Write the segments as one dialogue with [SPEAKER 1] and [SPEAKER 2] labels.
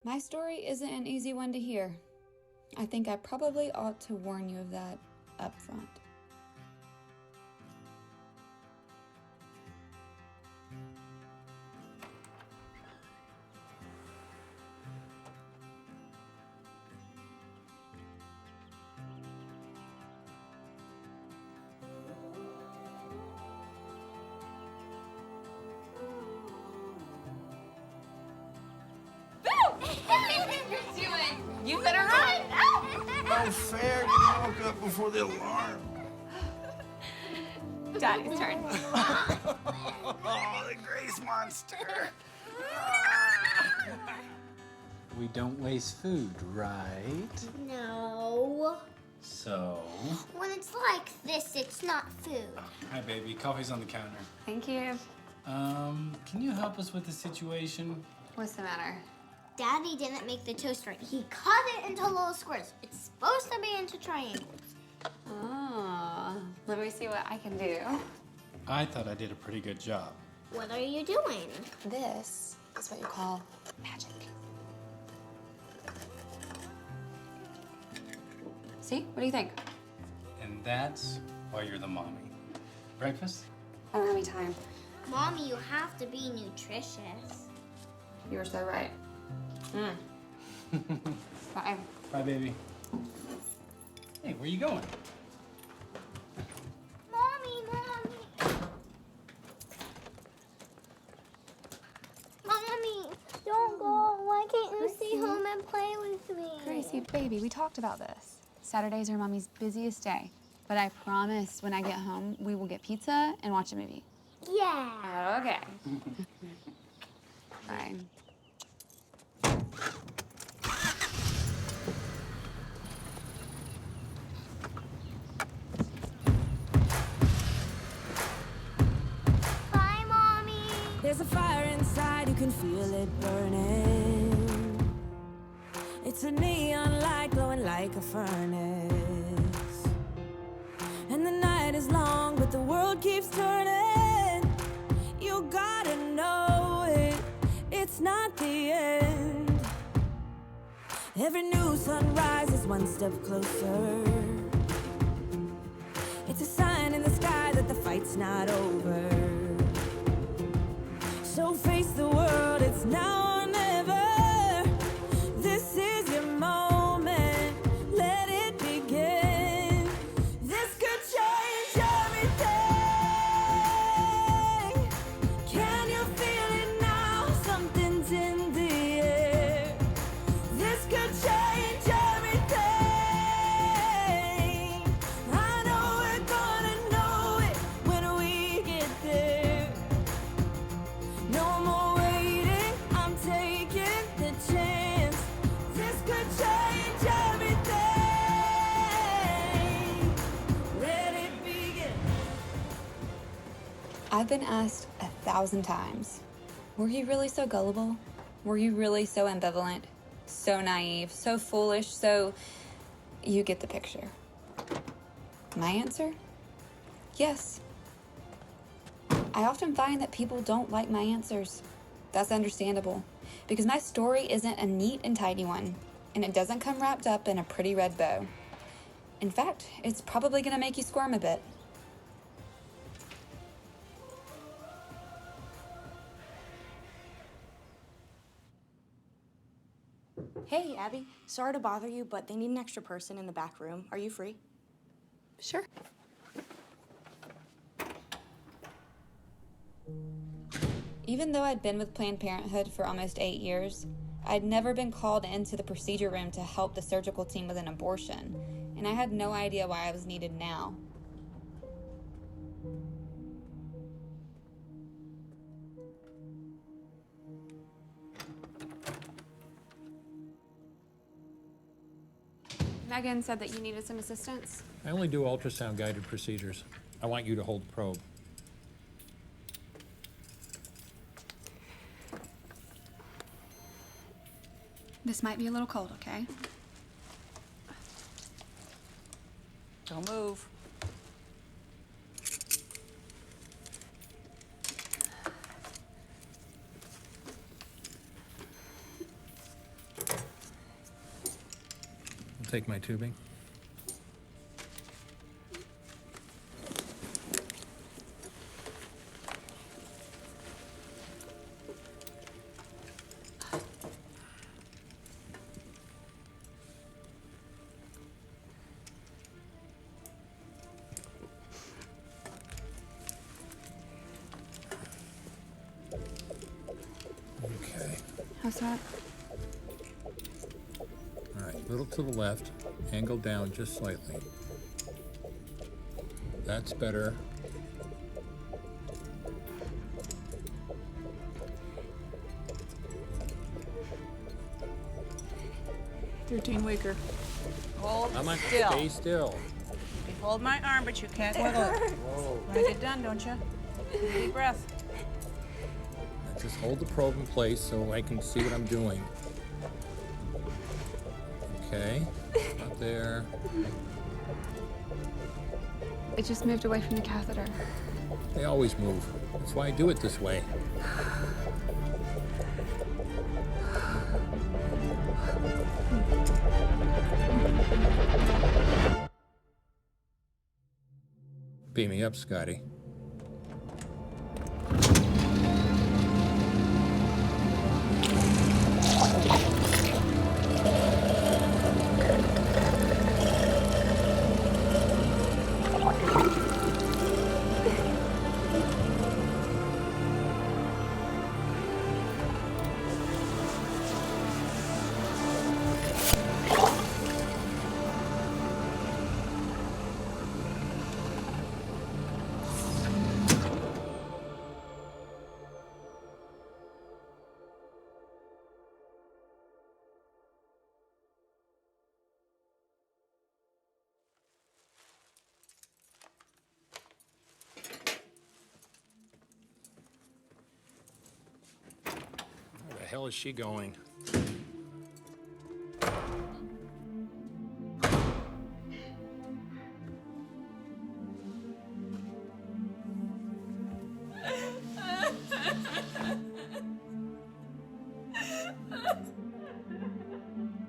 [SPEAKER 1] My story isn't an easy one to hear. I think I probably ought to warn you of that up front.
[SPEAKER 2] You better run!
[SPEAKER 3] Not fair, getting woke up before the alarm.
[SPEAKER 2] Daddy's turn.
[SPEAKER 3] Oh, the Grace monster.
[SPEAKER 4] We don't waste food, right?
[SPEAKER 5] No.
[SPEAKER 4] So?
[SPEAKER 5] When it's like this, it's not food.
[SPEAKER 4] Hi, baby. Coffee's on the counter.
[SPEAKER 1] Thank you.
[SPEAKER 4] Can you help us with the situation?
[SPEAKER 1] What's the matter?
[SPEAKER 5] Daddy didn't make the toast right. He cut it into little squares. It's supposed to be into triangles.
[SPEAKER 1] Oh, let me see what I can do.
[SPEAKER 4] I thought I did a pretty good job.
[SPEAKER 5] What are you doing?
[SPEAKER 1] This is what you call magic. See? What do you think?
[SPEAKER 4] And that's why you're the mommy. Breakfast?
[SPEAKER 1] I don't have any time.
[SPEAKER 5] Mommy, you have to be nutritious.
[SPEAKER 1] You were so right. Bye.
[SPEAKER 4] Bye, baby. Hey, where you going?
[SPEAKER 5] Mommy! Mommy, don't go. Why can't you stay home and play with me?
[SPEAKER 1] Gracie, baby, we talked about this. Saturdays are Mommy's busiest day. But I promise when I get home, we will get pizza and watch a movie.
[SPEAKER 5] Yeah.
[SPEAKER 1] Okay. Bye.
[SPEAKER 5] Bye, Mommy.
[SPEAKER 6] There's a fire inside, you can feel it burning. It's a neon light glowing like a furnace. And the night is long, but the world keeps turning. You gotta know it, it's not the end. Every new sunrise is one step closer. It's a sign in the sky that the fight's not over. So face the world, it's now or never. This is your moment, let it begin. This could change everything. Can you feel it now? Something's in the air. This could change everything. I know we're gonna know it when we get there. No more waiting, I'm taking the chance. This could change everything. Let it begin.
[SPEAKER 1] I've been asked 1,000 times, were you really so gullible? Were you really so ambivalent? So naive, so foolish, so... You get the picture. My answer? Yes. I often find that people don't like my answers. That's understandable, because my story isn't a neat and tidy one, and it doesn't come wrapped up in a pretty red bow. In fact, it's probably gonna make you squirm a bit.
[SPEAKER 7] Hey, Abby. Sorry to bother you, but they need an extra person in the back room. Are you free?
[SPEAKER 1] Sure. Even though I'd been with Planned Parenthood for almost 8 years, I'd never been called into the procedure room to help the surgical team with an abortion, and I had no idea why I was needed now. Megan said that you needed some assistance.
[SPEAKER 8] I only do ultrasound-guided procedures. I want you to hold the probe.
[SPEAKER 1] This might be a little cold, okay?
[SPEAKER 2] Don't move.
[SPEAKER 8] take my tubing. Okay.
[SPEAKER 1] How's that?
[SPEAKER 8] All right, little to the left, angle down just slightly. That's better.
[SPEAKER 2] Weaker. Hold
[SPEAKER 8] I'm on,
[SPEAKER 2] still.
[SPEAKER 8] stay still.
[SPEAKER 2] You hold my arm, but you can't wiggle it.
[SPEAKER 8] Whoa.
[SPEAKER 2] Want to get done, don't you? Deep breath.
[SPEAKER 8] Just hold the probe in place so I can see what I'm doing. Okay, not there.
[SPEAKER 1] It just moved away from the catheter.
[SPEAKER 8] They always move. That's why I do it this way. Beam me up, Scotty. Where the hell is she going?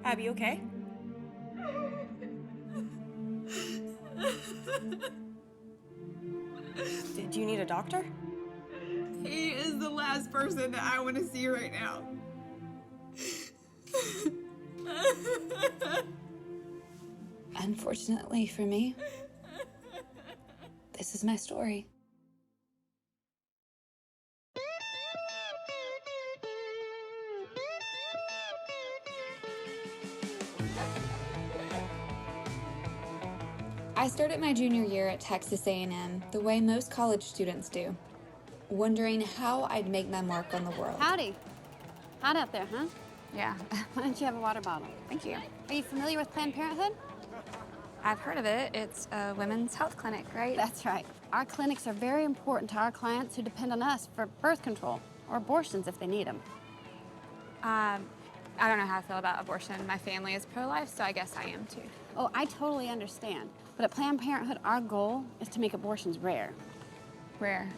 [SPEAKER 7] Abby, okay? Do you need a doctor?
[SPEAKER 9] He is the last person that I want to see right now.
[SPEAKER 1] Unfortunately for me, this is my story. I started my junior year at Texas A&M the way most college students do, wondering how I'd make my mark on the world.
[SPEAKER 10] Howdy. Hot out there, huh?
[SPEAKER 1] Yeah,
[SPEAKER 10] Why don't you have a water bottle?
[SPEAKER 1] thank you.
[SPEAKER 10] Are you familiar with Planned Parenthood?
[SPEAKER 1] I've heard of it. It's a women's health clinic, right?
[SPEAKER 10] That's right. Our clinics are very important to our clients who depend on us for birth control or abortions if they need them.
[SPEAKER 1] I don't know how I feel about abortion. My family is pro-life, so I guess I am too.
[SPEAKER 10] Oh, I totally understand. But at Planned Parenthood, our goal is to make abortions rare.
[SPEAKER 1] Rare.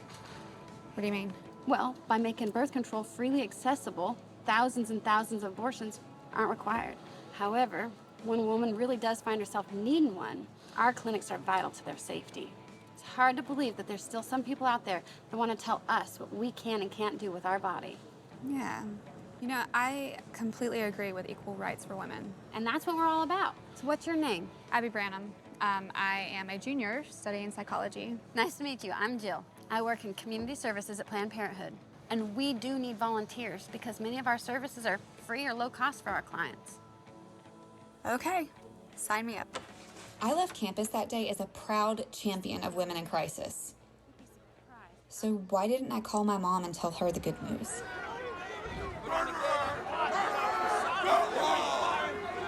[SPEAKER 1] What do you mean?
[SPEAKER 10] Well, by making birth control freely accessible, thousands and thousands of abortions aren't required. However, when a woman really does find herself needing one, our clinics are vital to their safety. It's hard to believe that there's still some people out there that want to tell us what we can and can't do with our body.
[SPEAKER 1] Yeah. You know, I completely agree with equal rights for women.
[SPEAKER 10] And that's what we're all about. So what's your name?
[SPEAKER 1] Abby Branham. I am a junior studying psychology.
[SPEAKER 10] Nice to meet you. I'm Jill. I work in community services at Planned Parenthood. And we do need volunteers because many of our services are free or low cost for our clients.
[SPEAKER 1] Okay, sign me up. I left campus that day as a proud champion of women in crisis. So why didn't I call my mom and tell her the good news?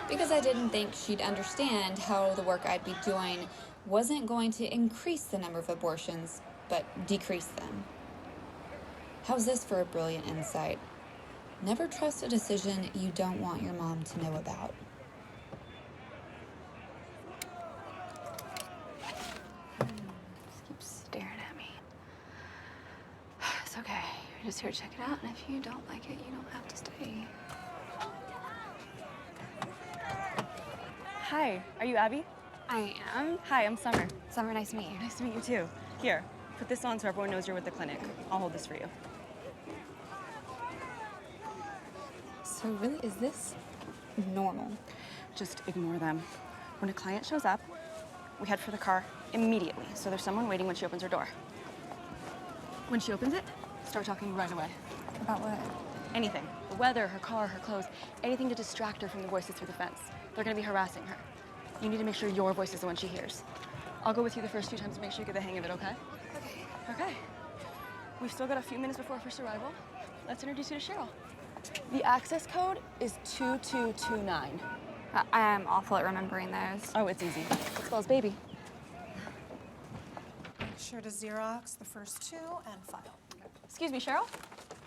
[SPEAKER 1] Because I didn't think she'd understand how the work I'd be doing wasn't going to increase the number of abortions, but decrease them. How's this for a brilliant insight? Never trust a decision you don't want your mom to know about. Just keeps staring at me. It's okay. You're just here to check it out, and if you don't like it, you don't have to stay.
[SPEAKER 7] Hi, are you Abby?
[SPEAKER 1] I am.
[SPEAKER 7] Hi, I'm Summer.
[SPEAKER 1] Summer, nice to meet you.
[SPEAKER 7] Nice to meet you too. Here, put this on so everyone knows you're with the clinic. I'll hold this for you.
[SPEAKER 1] So really, is this normal?
[SPEAKER 7] Just ignore them. When a client shows up, we head for the car immediately, so there's someone waiting when she opens her door. When she opens it, start talking right away.
[SPEAKER 1] About what?
[SPEAKER 7] Anything. The weather, her car, her clothes, anything to distract her from the voices through the fence. They're gonna be harassing her. You need to make sure your voice is the one she hears. I'll go with you the first few times to make sure you get the hang of it, okay?
[SPEAKER 1] Okay.
[SPEAKER 7] Okay. We've still got a few minutes before our first arrival. Let's introduce you to Cheryl. The access code is 2229.
[SPEAKER 1] I am awful at remembering those.
[SPEAKER 7] Oh, it's easy. It spells baby.
[SPEAKER 11] Make sure to Xerox the first two and file.
[SPEAKER 7] Excuse me, Cheryl.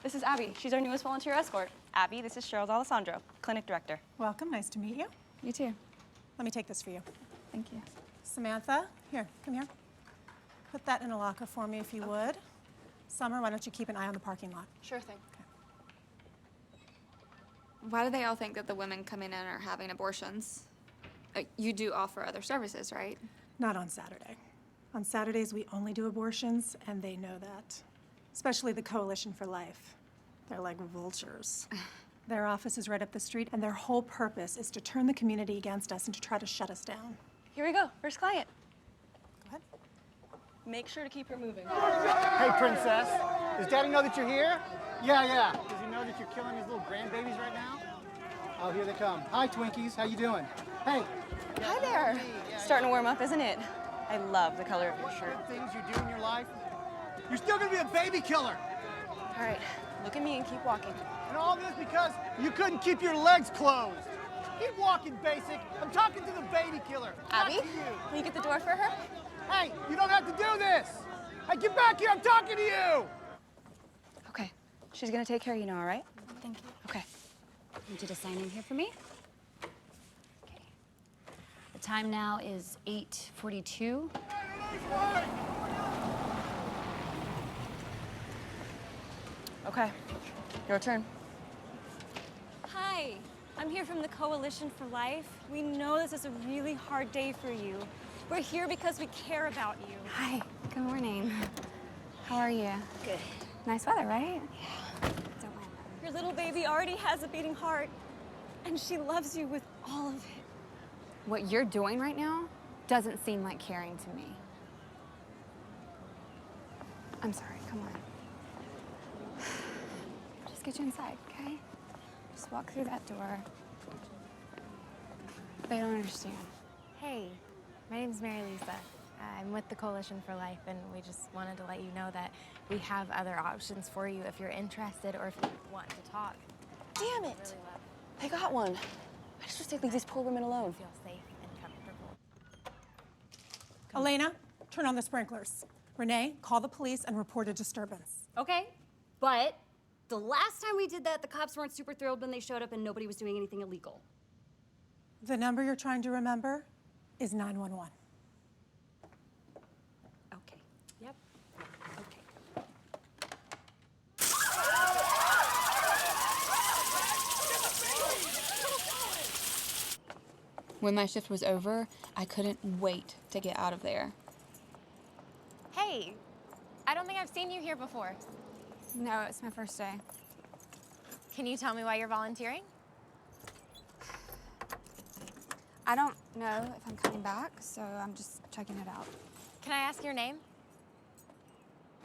[SPEAKER 7] This is Abby. She's our newest volunteer escort. Abby, this is Cheryl Alessandro, clinic director.
[SPEAKER 11] Welcome, nice to meet you.
[SPEAKER 1] You too.
[SPEAKER 11] Let me take this for you.
[SPEAKER 1] Thank you.
[SPEAKER 11] Samantha, here, come here. Put that in a locker for me if you would. Summer, why don't you keep an eye on the parking lot?
[SPEAKER 7] Sure thing.
[SPEAKER 1] Why do they all think that the women coming in are having abortions? You do offer other services, right?
[SPEAKER 11] Not on Saturday. On Saturdays, we only do abortions, and they know that. Especially the Coalition for Life. They're like vultures. Their office is right up the street, and their whole purpose is to turn the community against us and to try to shut us down.
[SPEAKER 7] Here we go. First client.
[SPEAKER 11] Go ahead.
[SPEAKER 7] Make sure to keep her moving.
[SPEAKER 12] Hey, princess. Does Daddy know that you're here? Yeah. Does he know that you're killing his little grandbabies right now? Oh, here they come. Hi, Twinkies. How you doing? Hey.
[SPEAKER 7] Hi there. Starting to warm up, isn't it? I love the color of your shirt.
[SPEAKER 12] Good things you do in your life. You're still gonna be a baby killer.
[SPEAKER 7] All right, look at me and keep walking.
[SPEAKER 12] And all this because you couldn't keep your legs closed. Keep walking, Basic. I'm talking to the baby killer.
[SPEAKER 7] Abby,
[SPEAKER 12] not to you.
[SPEAKER 7] will you get the door for her?
[SPEAKER 12] Hey, you don't have to do this. Hey, get back here. I'm talking to you.
[SPEAKER 7] Okay, she's gonna take care of you now, all right?
[SPEAKER 10] Thank you.
[SPEAKER 7] Okay.
[SPEAKER 13] I need you to sign in here for me. Okay. The time now is 8:42.
[SPEAKER 7] Okay, your turn.
[SPEAKER 14] Hi, I'm here from the Coalition for Life. We know this is a really hard day for you. We're here because we care about you.
[SPEAKER 1] Hi, good morning. How are you?
[SPEAKER 14] Good.
[SPEAKER 1] Nice weather, right? Yeah. Don't mind
[SPEAKER 14] Your little baby already has a beating heart, and she loves you with all of it.
[SPEAKER 1] What you're doing right now doesn't seem like caring to me. I'm sorry, come on. Just get you inside, okay? Just walk through that door. They don't understand.
[SPEAKER 15] Hey, my name's Mary Lisa. I'm with the Coalition for Life, and we just wanted to let you know that we have other options for you if you're interested or if you want to talk.
[SPEAKER 7] Damn it! They got one. I just wish they'd leave these poor women alone.
[SPEAKER 15] Feel safe and comfortable.
[SPEAKER 11] Elena, turn on the sprinklers. Renee, call the police and report a disturbance.
[SPEAKER 13] Okay, but the last time we did that, the cops weren't super thrilled when they showed up and nobody was doing anything illegal.
[SPEAKER 11] The number you're trying to remember is 911.
[SPEAKER 13] Okay. Yep. Okay.
[SPEAKER 1] When my shift was over, I couldn't wait to get out of there.
[SPEAKER 15] Hey, I don't think I've seen you here before.
[SPEAKER 1] No, it's my first day.
[SPEAKER 15] Can you tell me why you're volunteering?
[SPEAKER 1] I don't know if I'm coming back, so I'm just checking it out.
[SPEAKER 15] Can I ask your name?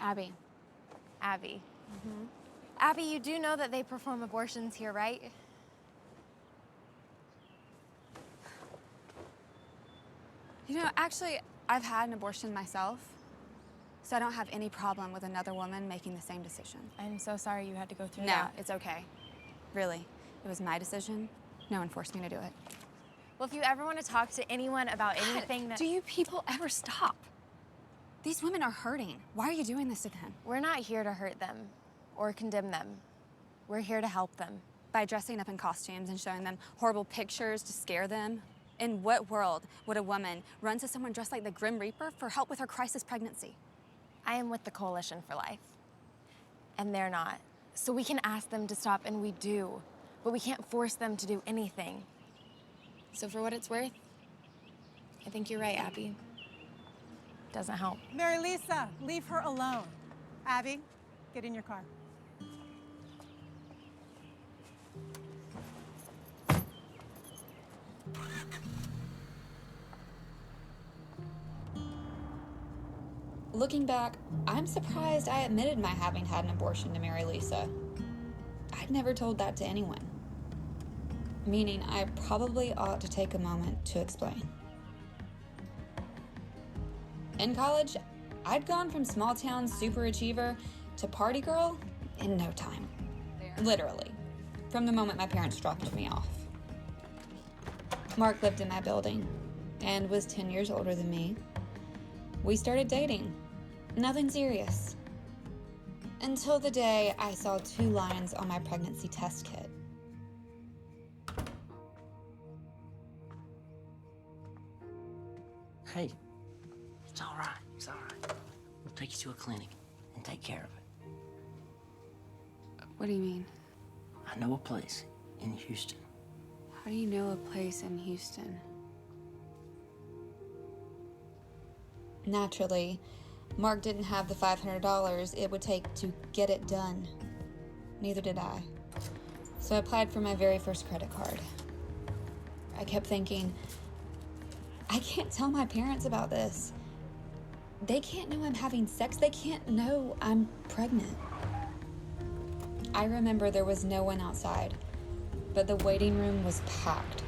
[SPEAKER 1] Abby.
[SPEAKER 15] Abby. Mm-hmm. Abby, you do know that they perform abortions here, right?
[SPEAKER 1] You know, actually, I've had an abortion myself, so I don't have any problem with another woman making the same decision.
[SPEAKER 15] I'm so sorry you had to go through
[SPEAKER 1] No,
[SPEAKER 15] that.
[SPEAKER 1] it's okay. Really. It was my decision. No one forced me to do it.
[SPEAKER 15] Well, if you ever want to talk to anyone about anything that...
[SPEAKER 1] Do you people ever stop? These women are hurting. Why are you doing this to them?
[SPEAKER 15] We're not here to hurt them or condemn them. We're here to help them.
[SPEAKER 1] By dressing up in costumes and showing them horrible pictures to scare them? In what world would a woman run to someone dressed like the Grim Reaper for help with her crisis pregnancy?
[SPEAKER 15] I am with the Coalition for Life, and they're not. So we can ask them to stop, and we do, but we can't force them to do anything.
[SPEAKER 1] So for what it's worth,
[SPEAKER 15] I think you're right, Abby. Doesn't help.
[SPEAKER 11] Mary Lisa, leave her alone. Abby, get in your car.
[SPEAKER 1] Looking back, I'm surprised I admitted my having had an abortion to Mary Lisa. I'd never told that to anyone. Meaning I probably ought to take a moment to explain. In college, I'd gone from small town super achiever to party girl in no time. Literally, from the moment my parents dropped me off. Mark lived in my building and was 10 years older than me. We started dating. Nothing serious. Until the day I saw 2 lines on my pregnancy test kit.
[SPEAKER 16] Hey, it's all right. It's all right. We'll take you to a clinic and take care of it.
[SPEAKER 1] What do you mean?
[SPEAKER 16] I know a place in Houston.
[SPEAKER 1] How do you know a place in Houston? Naturally, Mark didn't have the $500 it would take to get it done. Neither did I. So I applied for my very first credit card. I kept thinking, I can't tell my parents about this. They can't know I'm having sex. They can't know I'm pregnant. I remember there was no one outside, but the waiting room was packed.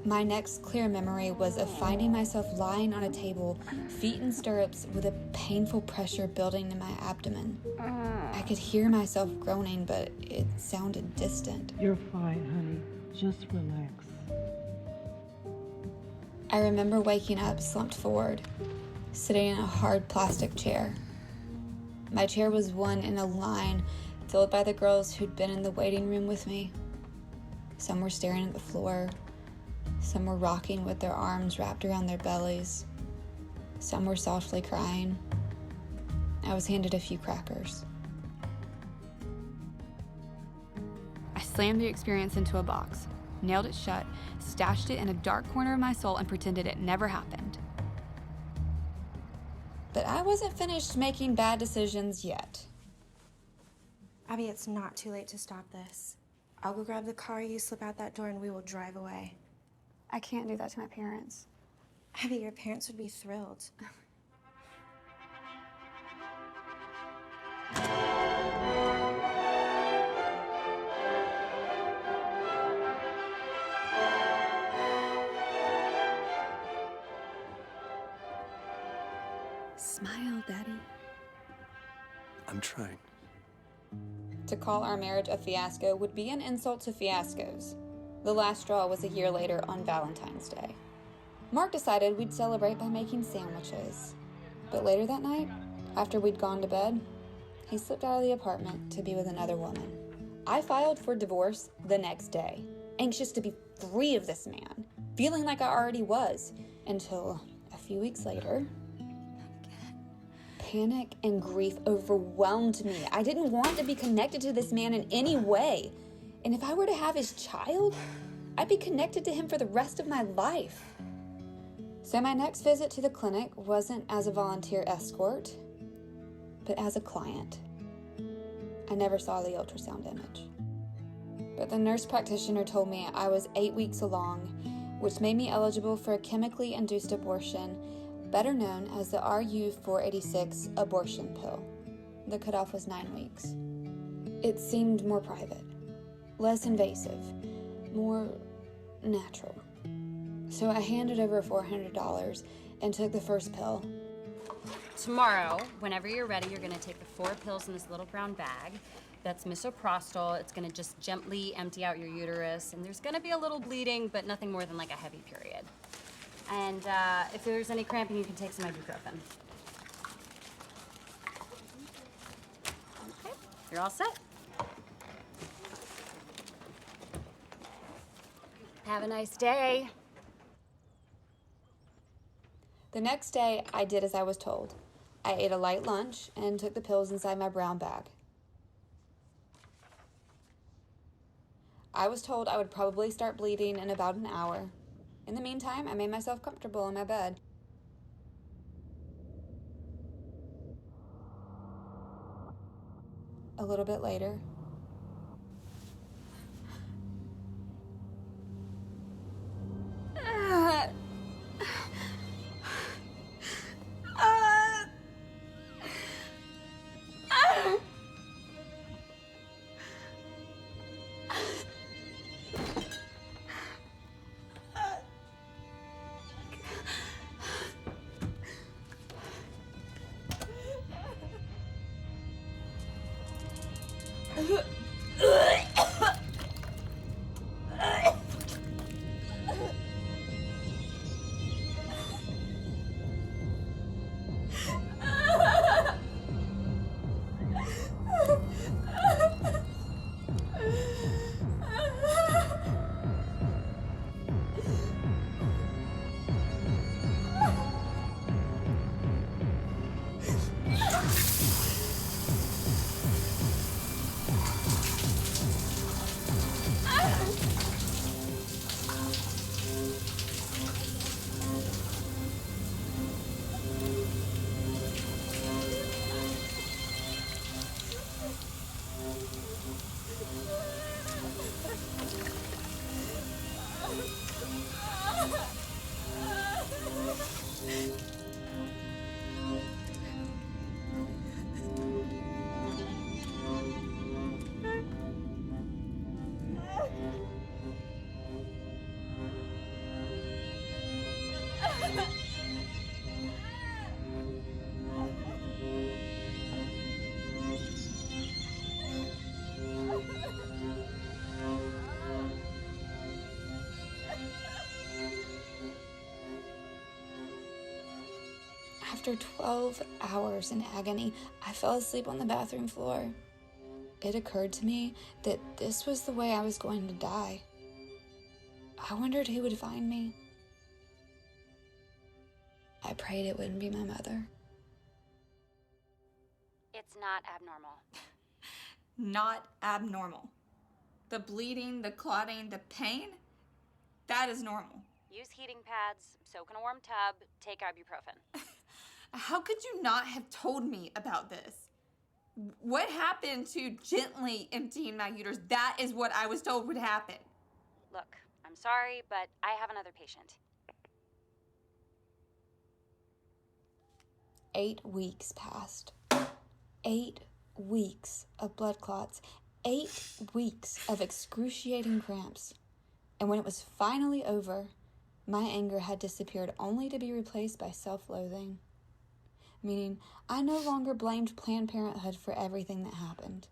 [SPEAKER 1] My next clear memory was of finding myself lying on a table, feet in stirrups, with a painful pressure building in my abdomen. I could hear myself groaning, but it sounded distant.
[SPEAKER 17] You're fine, honey. Just relax.
[SPEAKER 1] I remember waking up slumped forward, sitting in a hard plastic chair. My chair was one in a line filled by the girls who'd been in the waiting room with me. Some were staring at the floor. Some were rocking with their arms wrapped around their bellies. Some were softly crying. I was handed a few crackers. I slammed the experience into a box, nailed it shut, stashed it in a dark corner of my soul, and pretended it never happened. But I wasn't finished making bad decisions yet.
[SPEAKER 15] Abby, it's not too late to stop this. I'll go grab the car, you slip out that door, and we will drive away.
[SPEAKER 1] I can't do that to my parents.
[SPEAKER 15] Abby, your parents would be thrilled.
[SPEAKER 1] Smile, Daddy.
[SPEAKER 18] I'm trying.
[SPEAKER 1] To call our marriage a fiasco would be an insult to fiascos. The last straw was a year later on Valentine's Day. Mark decided we'd celebrate by making sandwiches. But later that night, after we'd gone to bed, he slipped out of the apartment to be with another woman. I filed for divorce the next day, anxious to be free of this man, feeling like I already was, until a few weeks later, panic and grief overwhelmed me. I didn't want to be connected to this man in any way. And if I were to have his child, I'd be connected to him for the rest of my life. So my next visit to the clinic wasn't as a volunteer escort, but as a client. I never saw the ultrasound image. But the nurse practitioner told me I was 8 weeks along, which made me eligible for a chemically induced abortion, better known as the RU-486 abortion pill. The cutoff was 9 weeks. It seemed more private, less invasive, more natural. So I handed over $400 and took the first pill.
[SPEAKER 13] Tomorrow, whenever you're ready, you're gonna take the 4 pills in this little brown bag. That's misoprostol. It's gonna just gently empty out your uterus, and there's gonna be a little bleeding, but nothing more than like a heavy period. And if there's any cramping, you can take some ibuprofen. Okay, you're all set. Have a nice day.
[SPEAKER 1] The next day, I did as I was told. I ate a light lunch and took the pills inside my brown bag. I was told I would probably start bleeding in about an hour, In the meantime, I made myself comfortable in my bed. A little bit later, after 12 hours in agony, I fell asleep on the bathroom floor. It occurred to me that this was the way I was going to die. I wondered who would find me. I prayed it wouldn't be my mother.
[SPEAKER 13] It's not abnormal.
[SPEAKER 9] Not abnormal. The bleeding, the clotting, the pain, that is normal.
[SPEAKER 13] Use heating pads, soak in a warm tub, take ibuprofen.
[SPEAKER 9] How could you not have told me about this? What happened to gently emptying my uterus? That is what I was told would happen.
[SPEAKER 13] Look, I'm sorry, but I have another patient.
[SPEAKER 1] 8 weeks passed. 8 weeks of blood clots. 8 weeks of excruciating cramps. And when it was finally over, my anger had disappeared only to be replaced by self-loathing. Meaning, I no longer blamed Planned Parenthood for everything that happened.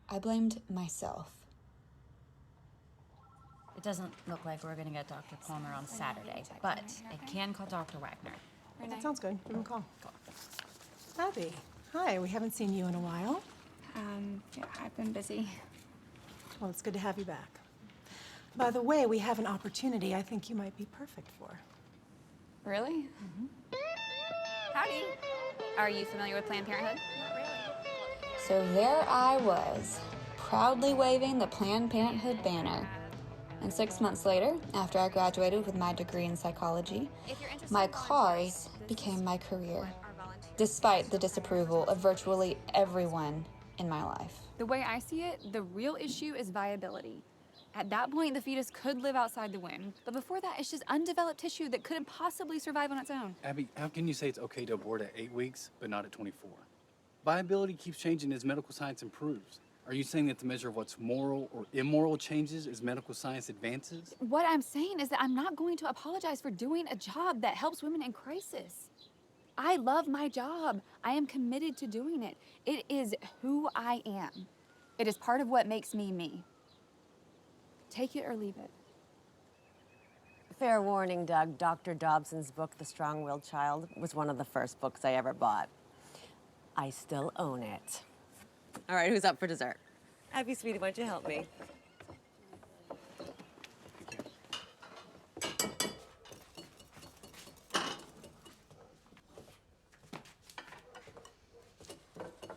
[SPEAKER 1] I blamed myself.
[SPEAKER 13] It doesn't look like we're gonna get Dr. Palmer on Saturday, but I can call Dr. Wagner.
[SPEAKER 11] That sounds good. Give him a call. Abby, hi. We haven't seen you in a while.
[SPEAKER 1] Yeah, I've been busy.
[SPEAKER 11] Well, it's good to have you back. By the way, we have an opportunity I think you might be perfect for.
[SPEAKER 1] Really?
[SPEAKER 11] Mm-hmm.
[SPEAKER 1] Howdy. Are you familiar with Planned Parenthood? So there I was, proudly waving the Planned Parenthood banner. And 6 months later, after I graduated with my degree in psychology, my cause became my career, despite the disapproval of virtually everyone in my life.
[SPEAKER 19] The way I see it, the real issue is viability. At that point, the fetus could live outside the womb, but before that, it's just undeveloped tissue that couldn't possibly survive on its own.
[SPEAKER 4] Abby, how can you say it's okay to abort at 8 weeks, but not at 24? Viability keeps changing as medical science improves. Are you saying that the measure of what's moral or immoral changes as medical science advances?
[SPEAKER 19] What I'm saying is that I'm not going to apologize for doing a job that helps women in crisis. I love my job. I am committed to doing it. It is who I am. It is part of what makes me me. Take it or leave it.
[SPEAKER 20] Fair warning, Doug. Dr. Dobson's book, The Strong-Willed Child, was one of the first books I ever bought. I still own it. All right, who's up for dessert? Abby, sweetie, why don't you help me?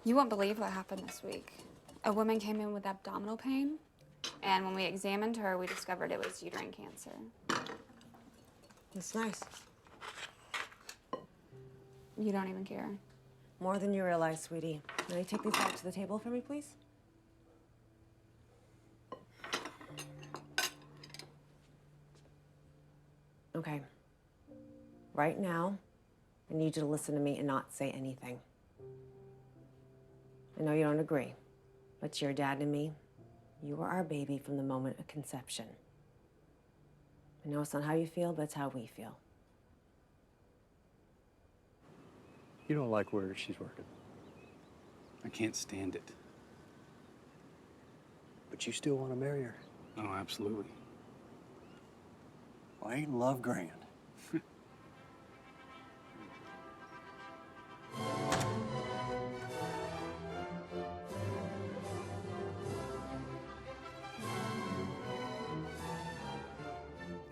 [SPEAKER 1] You won't believe what happened this week. A woman came in with abdominal pain, and when we examined her, we discovered it was uterine cancer.
[SPEAKER 20] It's nice.
[SPEAKER 1] You don't even care.
[SPEAKER 20] More than you realize, sweetie. Now you take these back to the table for me, please? Okay. Right now, I need you to listen to me and not say anything. I know you don't agree, but to your dad and me, you were our baby from the moment of conception. I know it's not how you feel, but it's how we feel.
[SPEAKER 18] You don't like where she's working,
[SPEAKER 4] I can't stand it.
[SPEAKER 18] but you still want to marry her.
[SPEAKER 4] Oh, absolutely.
[SPEAKER 18] Well, ain't love grand?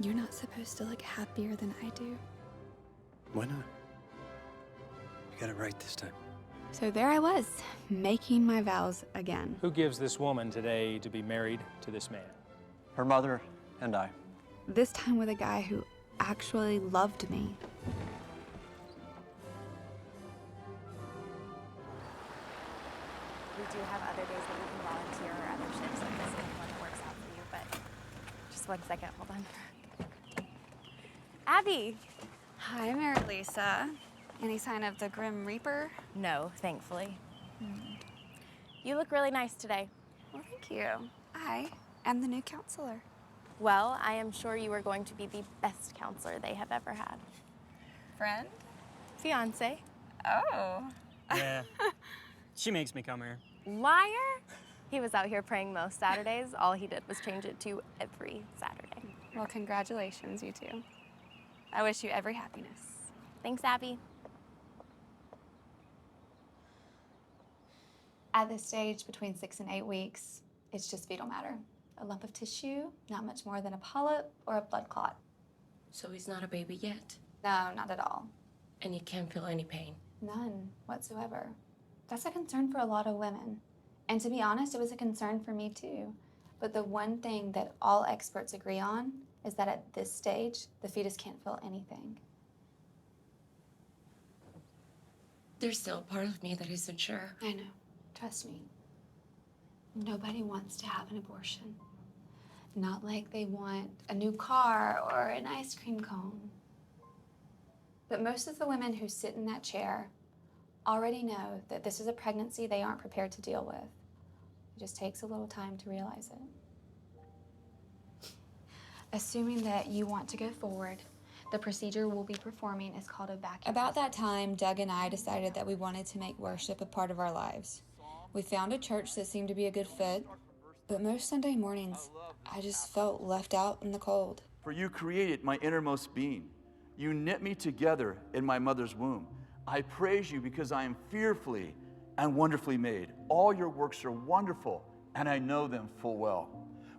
[SPEAKER 1] You're not supposed to look happier than I do.
[SPEAKER 18] Why not? You got it right this time.
[SPEAKER 1] So there I was, making my vows again.
[SPEAKER 21] Who gives this woman today to be married to this man?
[SPEAKER 18] Her mother and I.
[SPEAKER 1] This time with a guy who actually loved me.
[SPEAKER 15] We do have other days that we can volunteer or other shifts like this if one works out for you, but just 1 second, hold on. Abby!
[SPEAKER 1] Hi, Mary Lisa. Any sign of the Grim Reaper?
[SPEAKER 15] No, thankfully. You look really nice today.
[SPEAKER 1] Well, thank you. I am the new counselor.
[SPEAKER 15] Well, I am sure you are going to be the best counselor they have ever had.
[SPEAKER 1] Friend?
[SPEAKER 15] Fiance.
[SPEAKER 1] Oh.
[SPEAKER 22] Yeah. She makes me come here.
[SPEAKER 15] Liar! He was out here praying most Saturdays. All he did was change it to every Saturday.
[SPEAKER 1] Well, congratulations, you two. I wish you every happiness.
[SPEAKER 15] Thanks, Abby.
[SPEAKER 1] At this stage, between 6 and 8 weeks, it's just fetal matter. A lump of tissue, not much more than a polyp or a blood clot.
[SPEAKER 16] So he's not a baby yet?
[SPEAKER 1] No, not at all.
[SPEAKER 16] And you can't feel any pain?
[SPEAKER 1] None whatsoever. That's a concern for a lot of women. And to be honest, it was a concern for me too. But the one thing that all experts agree on is that at this stage, the fetus can't feel anything.
[SPEAKER 16] There's still a part of me that isn't sure.
[SPEAKER 1] I know. Trust me. Nobody wants to have an abortion. Not like they want a new car or an ice cream cone. But most of the women who sit in that chair already know that this is a pregnancy they aren't prepared to deal with. It just takes a little time to realize it. Assuming that you want to go forward, the procedure we'll be performing is called a vacuum. About that time, Doug and I decided that we wanted to make worship a part of our lives. We found a church that seemed to be a good fit, but most Sunday mornings, I just felt left out in the cold.
[SPEAKER 3] For you created my innermost being. You knit me together in my mother's womb. I praise you because I am fearfully and wonderfully made. All your works are wonderful, and I know them full well.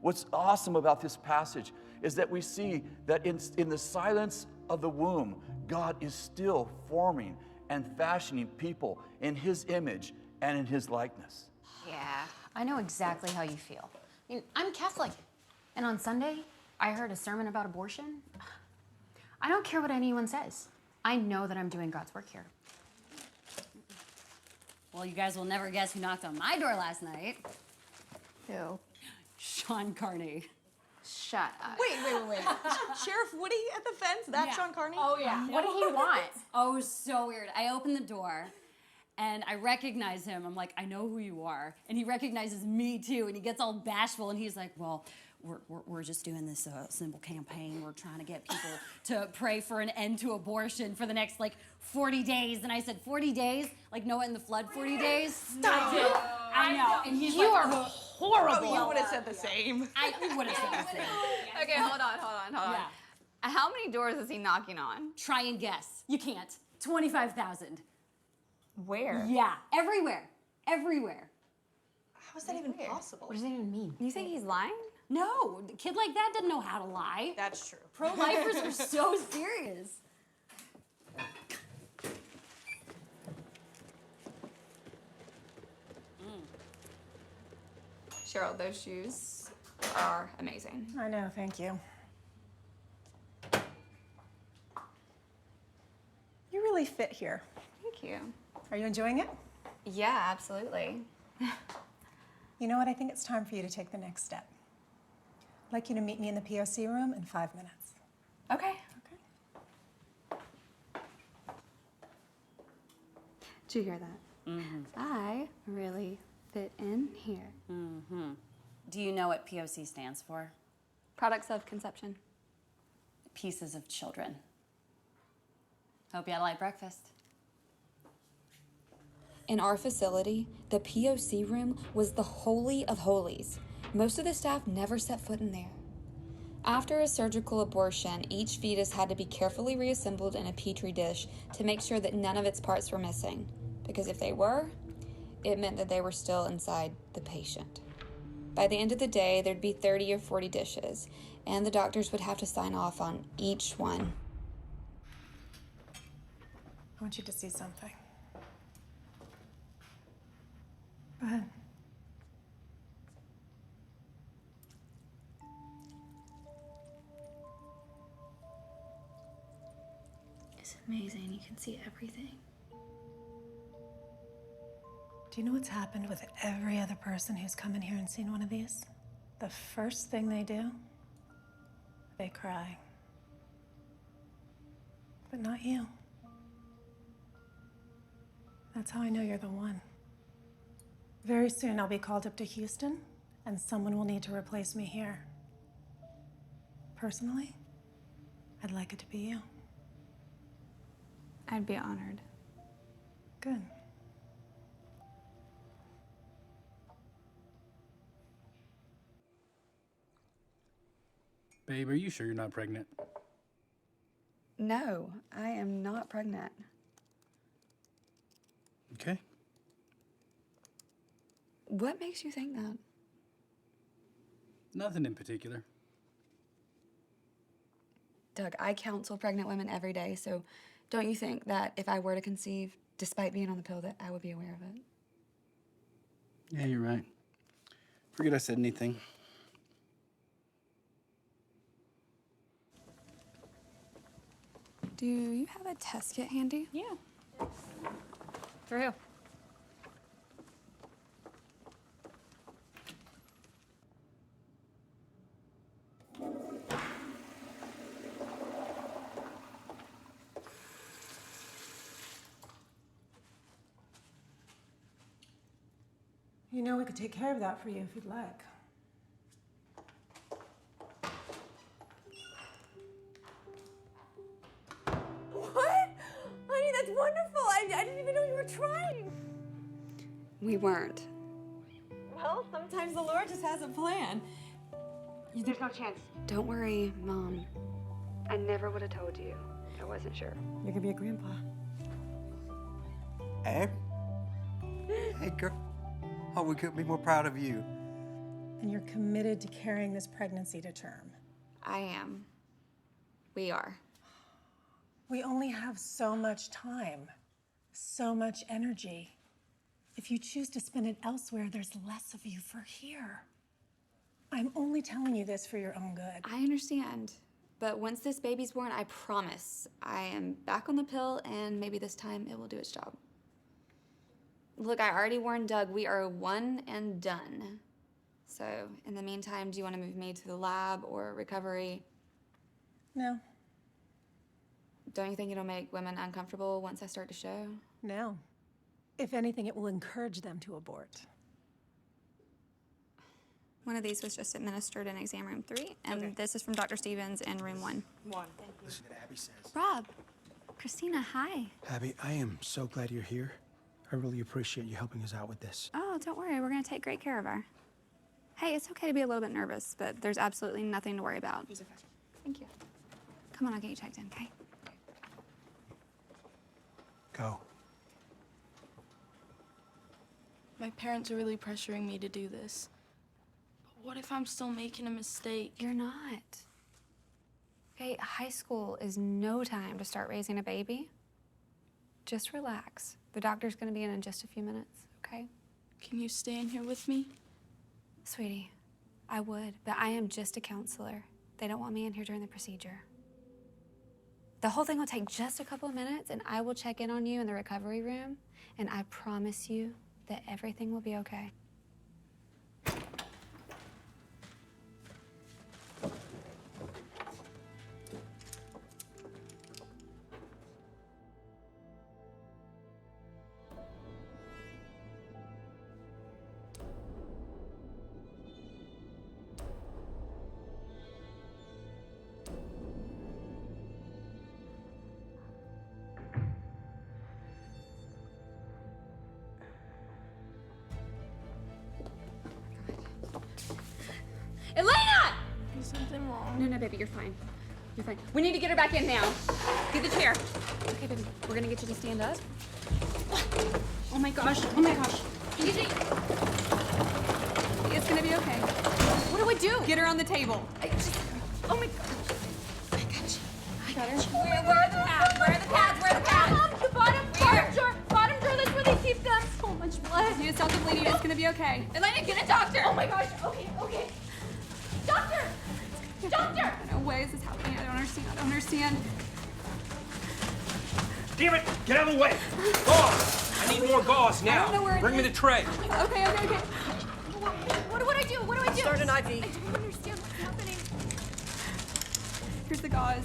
[SPEAKER 3] What's awesome about this passage is that we see that in the silence of the womb, God is still forming and fashioning people in his image and in his likeness.
[SPEAKER 13] Yeah, I know exactly how you feel. I mean, I'm Catholic, and on Sunday, I heard a sermon about abortion. I don't care what anyone says. I know that I'm doing God's work here.
[SPEAKER 23] Well, you guys will never guess who knocked on my door last night.
[SPEAKER 1] Who?
[SPEAKER 23] Sean Carney.
[SPEAKER 1] Shut up.
[SPEAKER 2] Wait. Sheriff Woody at the fence? That's Sean Carney?
[SPEAKER 23] Oh, yeah.
[SPEAKER 13] What did he want?
[SPEAKER 23] Oh, it was so weird. I opened the door, and I recognize him. I'm like, I know who you are. And he recognizes me, too, and he gets all bashful, and he's like, well, we're just doing this simple campaign. We're trying to get people to pray for an end to abortion for the next, 40 days. And I said, 40 days? Like Noah in the flood, 40 days?
[SPEAKER 2] Stop it.
[SPEAKER 23] I know. And he's
[SPEAKER 2] You
[SPEAKER 23] like,
[SPEAKER 2] are horrible. You would have said the same.
[SPEAKER 23] I would have said the same.
[SPEAKER 1] Okay, hold on.
[SPEAKER 23] Yeah.
[SPEAKER 1] How many doors is he knocking on?
[SPEAKER 23] Try and guess. You can't. 25,000.
[SPEAKER 1] Where?
[SPEAKER 23] Yeah, everywhere.
[SPEAKER 2] How is that even possible?
[SPEAKER 23] What does that even mean?
[SPEAKER 1] You think he's lying?
[SPEAKER 23] No, a kid like that doesn't know how to lie.
[SPEAKER 2] That's true.
[SPEAKER 23] Pro-lifers are so serious.
[SPEAKER 1] Cheryl, those shoes are amazing.
[SPEAKER 11] I know, thank you. fit here.
[SPEAKER 1] Thank you.
[SPEAKER 11] Are you enjoying it?
[SPEAKER 1] Yeah, absolutely.
[SPEAKER 11] You know what? I think it's time for you to take the next step. I'd like you to meet me in the POC room in 5 minutes.
[SPEAKER 1] Okay. Did you hear that?
[SPEAKER 23] Mm-hmm.
[SPEAKER 1] I really fit in here.
[SPEAKER 23] Mm-hmm. Do you know what POC stands for?
[SPEAKER 1] Products of conception.
[SPEAKER 23] Pieces of children. Hope you had a light breakfast.
[SPEAKER 1] In our facility, the POC room was the holy of holies. Most of the staff never set foot in there. After a surgical abortion, each fetus had to be carefully reassembled in a petri dish to make sure that none of its parts were missing. Because if they were, it meant that they were still inside the patient. By the end of the day, there'd be 30 or 40 dishes, and the doctors would have to sign off on each one.
[SPEAKER 11] I want you to see something. Go ahead.
[SPEAKER 1] It's amazing. You can see everything.
[SPEAKER 11] Do you know what's happened with every other person who's come in here and seen one of these? The first thing they do, they cry. But not you. That's how I know you're the one. Very soon I'll be called up to Houston, and someone will need to replace me here. Personally, I'd like it to be you.
[SPEAKER 1] I'd be honored.
[SPEAKER 11] Good.
[SPEAKER 4] Babe, are you sure you're not pregnant?
[SPEAKER 1] No, I am not pregnant.
[SPEAKER 4] Okay.
[SPEAKER 1] What makes you think that?
[SPEAKER 4] Nothing in particular.
[SPEAKER 1] Doug, I counsel pregnant women every day, so don't you think that if I were to conceive, despite being on the pill, that I would be aware of it?
[SPEAKER 4] Yeah, you're right. Forget I said anything.
[SPEAKER 1] Do you have a test kit handy?
[SPEAKER 23] Yeah. For who?
[SPEAKER 11] You know, we could take care of that for you if you'd like.
[SPEAKER 14] What? Honey, that's wonderful. I didn't even know you were trying.
[SPEAKER 1] We weren't.
[SPEAKER 14] Well, sometimes the Lord just has a plan. There's no chance.
[SPEAKER 1] Don't worry, Mom. I never would have told you. I wasn't sure.
[SPEAKER 11] You're gonna be a grandpa.
[SPEAKER 18] Hey. Hey, girl. Oh, we couldn't be more proud of you.
[SPEAKER 11] And you're committed to carrying this pregnancy to term.
[SPEAKER 1] I am. We are.
[SPEAKER 11] We only have so much time, so much energy. If you choose to spend it elsewhere, there's less of you for here. I'm only telling you this for your own good.
[SPEAKER 1] I understand. But once this baby's born, I promise I am back on the pill, and maybe this time it will do its job. Look, I already warned Doug, we are one and done. So, in the meantime, do you want to move me to the lab or recovery?
[SPEAKER 11] No.
[SPEAKER 1] Don't you think it'll make women uncomfortable once I start to show?
[SPEAKER 11] No. If anything, it will encourage them to abort.
[SPEAKER 1] One of these was just administered in exam room 3, and this is from Dr. Stevens in room 1.
[SPEAKER 18] Listen to what Abby says.
[SPEAKER 1] Rob, Christina, hi.
[SPEAKER 18] Abby, I am so glad you're here. I really appreciate you helping us out with this.
[SPEAKER 1] Oh, don't worry, we're gonna take great care of her. Hey, it's okay to be a little bit nervous, but there's absolutely nothing to worry about. Thank you. Come on, I'll get you checked in, okay?
[SPEAKER 18] Go.
[SPEAKER 5] My parents are really pressuring me to do this. But what if I'm still making a mistake?
[SPEAKER 1] You're not. Okay, high school is no time to start raising a baby. Just relax. The doctor's gonna be in just a few minutes, okay?
[SPEAKER 5] Can you stay in here with me?
[SPEAKER 1] Sweetie, I would, but I am just a counselor. They don't want me in here during the procedure. The whole thing will take just a couple of minutes, and I will check in on you in the recovery room, and I promise you that everything will be okay. Elena!
[SPEAKER 5] Is something wrong?
[SPEAKER 1] No, baby, you're fine. You're fine. We need to get her back in now. Get the chair. Okay, baby, we're gonna get you to stand up. Oh my gosh, Easy. It's gonna be okay. What do I do? Get her on the table. Oh my God. I got you. I got her. Where are the pads? Where are the pads? Where are the pads?
[SPEAKER 14] The bottom drawer, that's where they keep them. So much blood.
[SPEAKER 1] You need to stop the bleeding. It's gonna be okay. Elena, get a doctor.
[SPEAKER 14] Oh my gosh, okay. Doctor! Doctor!
[SPEAKER 1] No way is this happening. I don't understand.
[SPEAKER 6] Damn it! Get out of the way! Gauze! I need more gauze now.
[SPEAKER 1] I don't know where it
[SPEAKER 6] Bring me
[SPEAKER 1] is.
[SPEAKER 6] the tray.
[SPEAKER 1] Okay.
[SPEAKER 14] What do I do? What do I do?
[SPEAKER 6] Start an IV.
[SPEAKER 14] I don't understand what's happening.
[SPEAKER 1] Here's the gauze.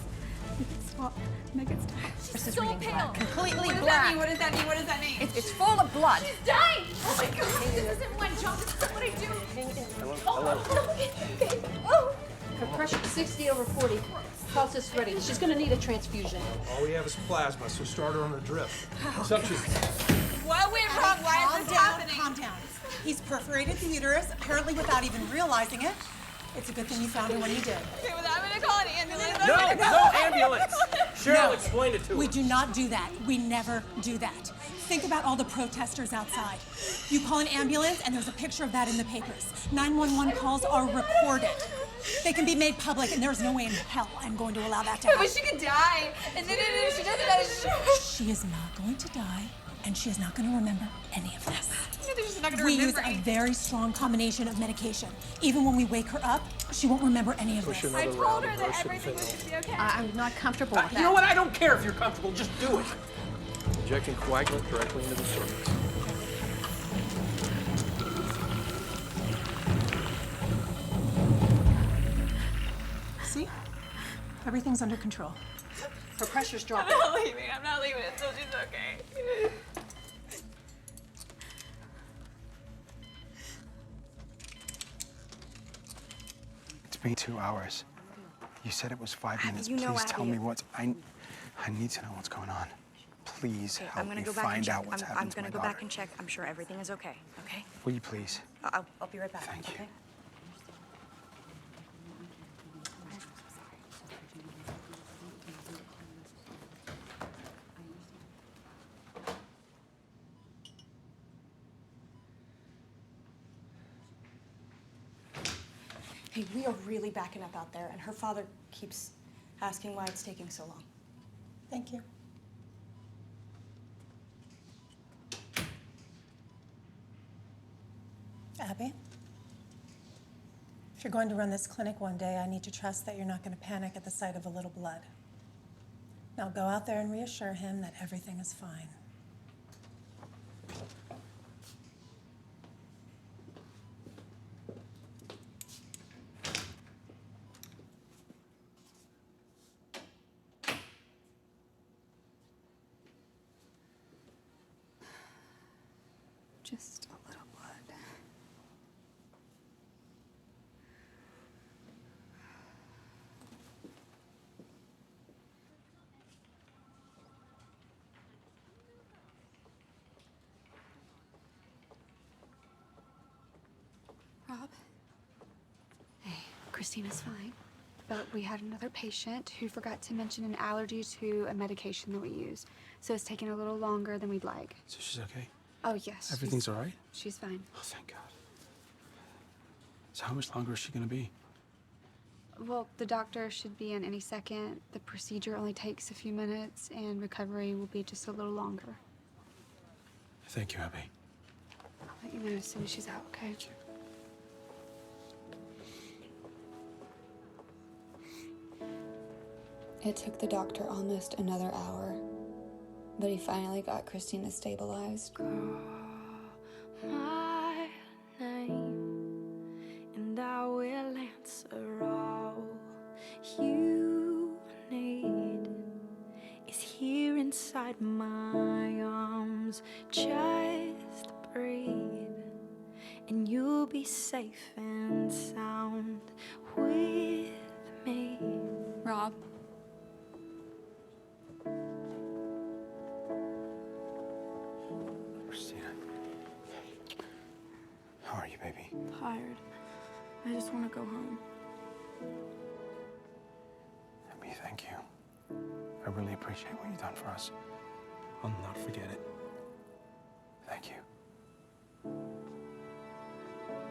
[SPEAKER 1] Make it stop.
[SPEAKER 14] She's so pale.
[SPEAKER 2] Completely
[SPEAKER 1] What
[SPEAKER 2] black.
[SPEAKER 1] does that mean?
[SPEAKER 2] It's full of blood.
[SPEAKER 14] She's dying! Oh my God! This isn't my job. This isn't what I do. Okay. Oh.
[SPEAKER 8] Her pressure 60/40. Pulse ready. She's going to need a transfusion.
[SPEAKER 12] All we have is plasma, so start her on a drip.
[SPEAKER 6] Suction.
[SPEAKER 2] What went wrong? Why is this happening?
[SPEAKER 11] Calm down. He's perforated the uterus, apparently without even realizing it. It's a good thing you found her when you did.
[SPEAKER 2] Okay, well, I'm gonna call an ambulance.
[SPEAKER 6] No ambulance. Cheryl, explain it to her.
[SPEAKER 11] We do not do that. We never do that. Think about all the protesters outside. You call an ambulance, and there's a picture of that in the papers. 911 calls are recorded. They can be made public, and there's no way in hell I'm going to allow that to happen.
[SPEAKER 2] But she could die. And then if she doesn't die,
[SPEAKER 11] She is not going to die, and she is not going to remember any of this.
[SPEAKER 2] she's not gonna
[SPEAKER 11] We use
[SPEAKER 2] remember
[SPEAKER 11] a very strong combination of medication. Even when we wake her up, she won't remember any of
[SPEAKER 12] Push
[SPEAKER 11] this.
[SPEAKER 12] another
[SPEAKER 2] I told
[SPEAKER 12] round
[SPEAKER 2] her
[SPEAKER 12] of
[SPEAKER 2] that
[SPEAKER 12] Versed
[SPEAKER 2] everything
[SPEAKER 12] and
[SPEAKER 2] was
[SPEAKER 12] fentanyl.
[SPEAKER 2] gonna be okay.
[SPEAKER 8] I'm not comfortable with that.
[SPEAKER 6] You know what? I don't care if you're comfortable. Just do it.
[SPEAKER 12] Injecting coagulant directly into the cervix.
[SPEAKER 11] See? Everything's under control.
[SPEAKER 8] Her pressure's
[SPEAKER 2] I'm
[SPEAKER 8] dropping.
[SPEAKER 2] not leaving. I'm not leaving until she's okay.
[SPEAKER 24] It's been 2 hours. You said it was 5 minutes.
[SPEAKER 25] you know,
[SPEAKER 24] Please tell
[SPEAKER 25] Abby,
[SPEAKER 24] me what's... I need to know what's going on. Please
[SPEAKER 25] Okay,
[SPEAKER 24] help
[SPEAKER 25] I'm gonna
[SPEAKER 24] me
[SPEAKER 25] go back and
[SPEAKER 24] find
[SPEAKER 25] check.
[SPEAKER 24] out what's
[SPEAKER 25] I'm
[SPEAKER 24] happened to
[SPEAKER 25] gonna
[SPEAKER 24] my
[SPEAKER 25] go
[SPEAKER 24] daughter.
[SPEAKER 25] back and check. I'm sure everything is okay. Okay?
[SPEAKER 24] Will you please?
[SPEAKER 25] I'll be right back.
[SPEAKER 24] Thank you.
[SPEAKER 25] Okay?
[SPEAKER 2] Hey, we are really backing up out there, and her father keeps asking why it's taking so long.
[SPEAKER 11] Thank you. Abby? If you're going to run this clinic one day, I need to trust that you're not going to panic at the sight of a little blood. Now go out there and reassure him that everything is fine.
[SPEAKER 1] Just a little blood. Rob? Hey, Christina's fine. But we had another patient who forgot to mention an allergy to a medication that we use. So it's taking a little longer than we'd like.
[SPEAKER 12] So she's okay?
[SPEAKER 1] Oh, yes.
[SPEAKER 12] Everything's all right?
[SPEAKER 1] She's fine.
[SPEAKER 12] Oh, thank God. So how much longer is she going to be?
[SPEAKER 1] Well, the doctor should be in any second. The procedure only takes a few minutes, and recovery will be just a little longer.
[SPEAKER 12] Thank you, Abby.
[SPEAKER 1] I'll let you know as soon as she's out, okay? It took the doctor almost another hour, but he finally got Christina stabilized.
[SPEAKER 5] My name, and I will answer all you need is here inside my arms. Just breathe, and you'll be safe and sound with me.
[SPEAKER 1] Rob.
[SPEAKER 12] Christina. How are you, baby?
[SPEAKER 5] Tired. I just want to go home.
[SPEAKER 12] Abby, thank you. I really appreciate what you've done for us. I'll not forget it. Thank you.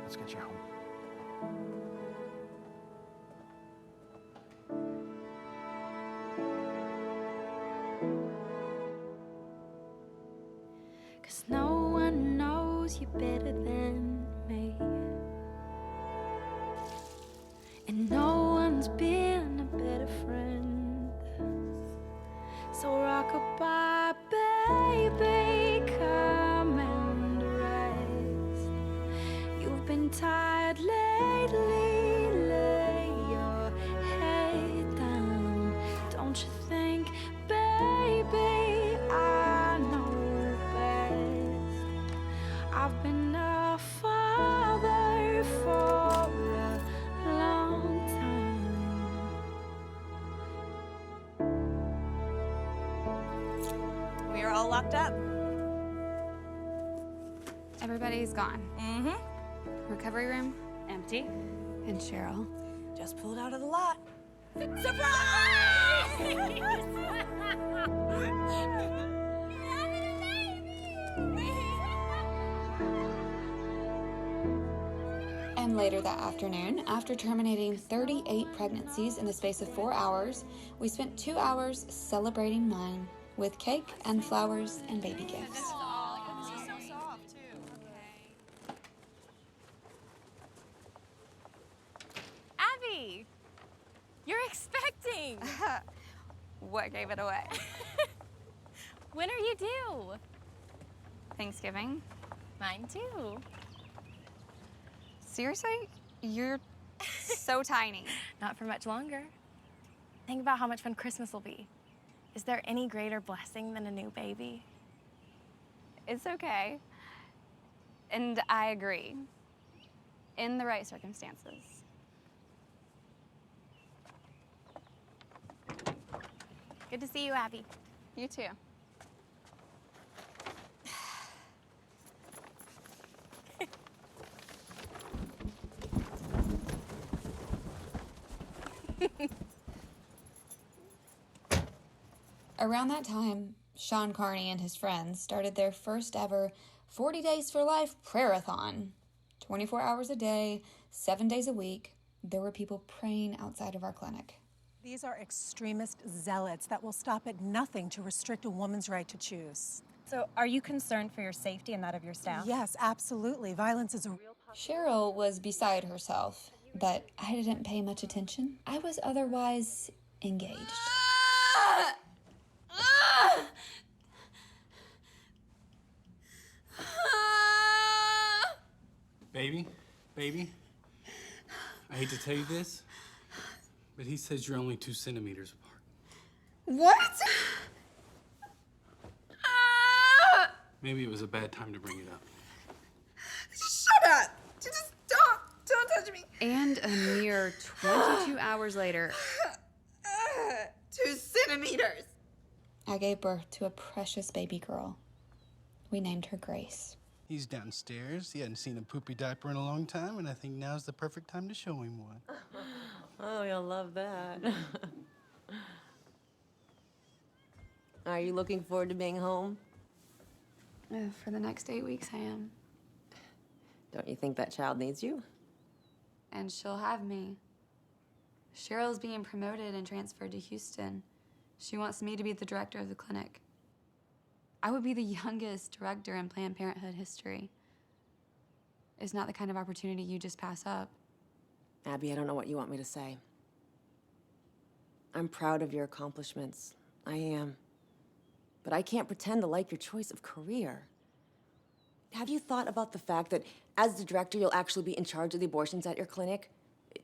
[SPEAKER 12] Let's get you home.
[SPEAKER 5] Cause no one knows you better than me, and no one's been a better friend. So rock-a-bye, baby, come and rest. You've been tired lately, lay your head down. Don't you think, baby, I know best. I've been a father for a long time.
[SPEAKER 2] We are all locked up.
[SPEAKER 1] Everybody's gone.
[SPEAKER 2] Mm-hmm.
[SPEAKER 1] Recovery room?
[SPEAKER 23] Empty.
[SPEAKER 1] And Cheryl?
[SPEAKER 2] Just pulled out of the lot.
[SPEAKER 1] And later that afternoon, after terminating 38 pregnancies in the space of 4 hours, we spent 2 hours celebrating mine with cake and flowers and baby gifts.
[SPEAKER 15] Abby, you're expecting.
[SPEAKER 1] What gave it away?
[SPEAKER 15] When are you due?
[SPEAKER 1] Thanksgiving?
[SPEAKER 15] Mine too.
[SPEAKER 1] Seriously? You're so tiny.
[SPEAKER 15] Not for much longer. Think about how much fun Christmas will be. Is there any greater blessing than a new baby?
[SPEAKER 1] It's okay. And I agree. In the right circumstances.
[SPEAKER 15] Good to see you, Abby.
[SPEAKER 1] You too. Around that time, Sean Carney and his friends started their first ever 40 Days for Life prayer-a-thon. 24 hours a day, 7 days a week, there were people praying outside of our clinic.
[SPEAKER 11] These are extremist zealots that will stop at nothing to restrict a woman's right to choose.
[SPEAKER 7] So are you concerned for your safety and that of your staff?
[SPEAKER 11] Yes, absolutely. Violence is a real
[SPEAKER 1] Cheryl was beside herself, but I didn't pay much attention. I was otherwise engaged.
[SPEAKER 4] Baby, I hate to tell you this, but he says you're only 2 centimeters apart.
[SPEAKER 1] What?
[SPEAKER 4] Maybe it was a bad time to bring it up.
[SPEAKER 1] Shut up! Just stop! Don't touch me! And a mere 22 hours later,
[SPEAKER 9] 2 centimeters.
[SPEAKER 1] I gave birth to a precious baby girl. We named her Grace.
[SPEAKER 10] He's downstairs. He hadn't seen a poopy diaper in a long time, and I think now's the perfect time to show him one.
[SPEAKER 20] Oh, you'll love that. Are you looking forward to being home?
[SPEAKER 1] For the next 8 weeks, I am.
[SPEAKER 20] Don't you think that child needs you?
[SPEAKER 1] And she'll have me. Cheryl's being promoted and transferred to Houston. She wants me to be the director of the clinic. I would be the youngest director in Planned Parenthood history. It's not the kind of opportunity you just pass up.
[SPEAKER 20] Abby, I don't know what you want me to say. I'm proud of your accomplishments. I am. But I can't pretend to like your choice of career. Have you thought about the fact that as the director, you'll actually be in charge of the abortions at your clinic?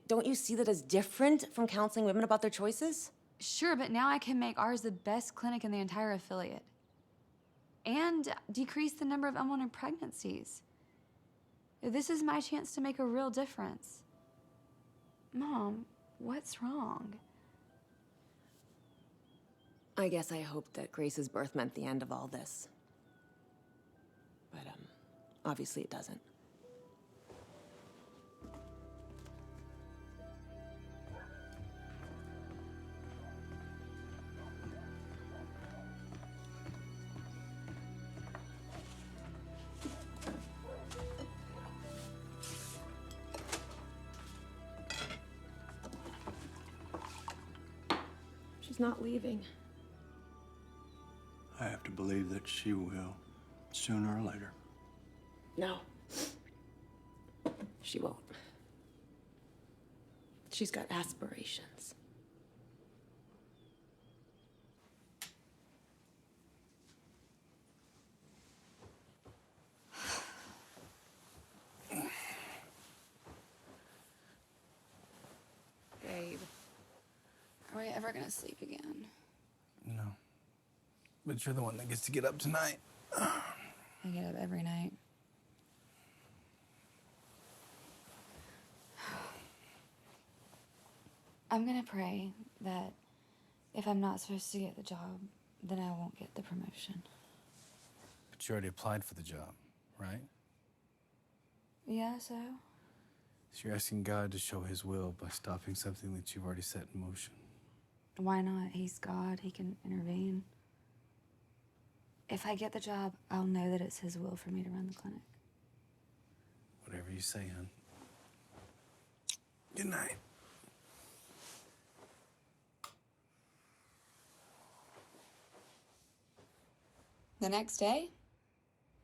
[SPEAKER 20] Don't you see that as different from counseling women about their choices?
[SPEAKER 1] Sure, but now I can make ours the best clinic in the entire affiliate. And decrease the number of unwanted pregnancies. This is my chance to make a real difference. Mom, what's wrong?
[SPEAKER 20] I guess I hoped that Grace's birth meant the end of all this. But, obviously it doesn't. She's not leaving.
[SPEAKER 18] I have to believe that she will, sooner or later.
[SPEAKER 20] No. She won't. She's got aspirations.
[SPEAKER 1] Babe, are we ever gonna sleep again?
[SPEAKER 10] No. But you're the one that gets to get up tonight.
[SPEAKER 1] I get up every night. I'm gonna pray that if I'm not supposed to get the job, then I won't get the promotion.
[SPEAKER 10] But you already applied for the job, right?
[SPEAKER 1] Yeah, so?
[SPEAKER 10] So you're asking God to show his will by stopping something that you've already set in motion.
[SPEAKER 1] Why not? He's God, he can intervene. If I get the job, I'll know that it's his will for me to run the clinic.
[SPEAKER 10] Whatever you say, hon. Good night.
[SPEAKER 1] The next day,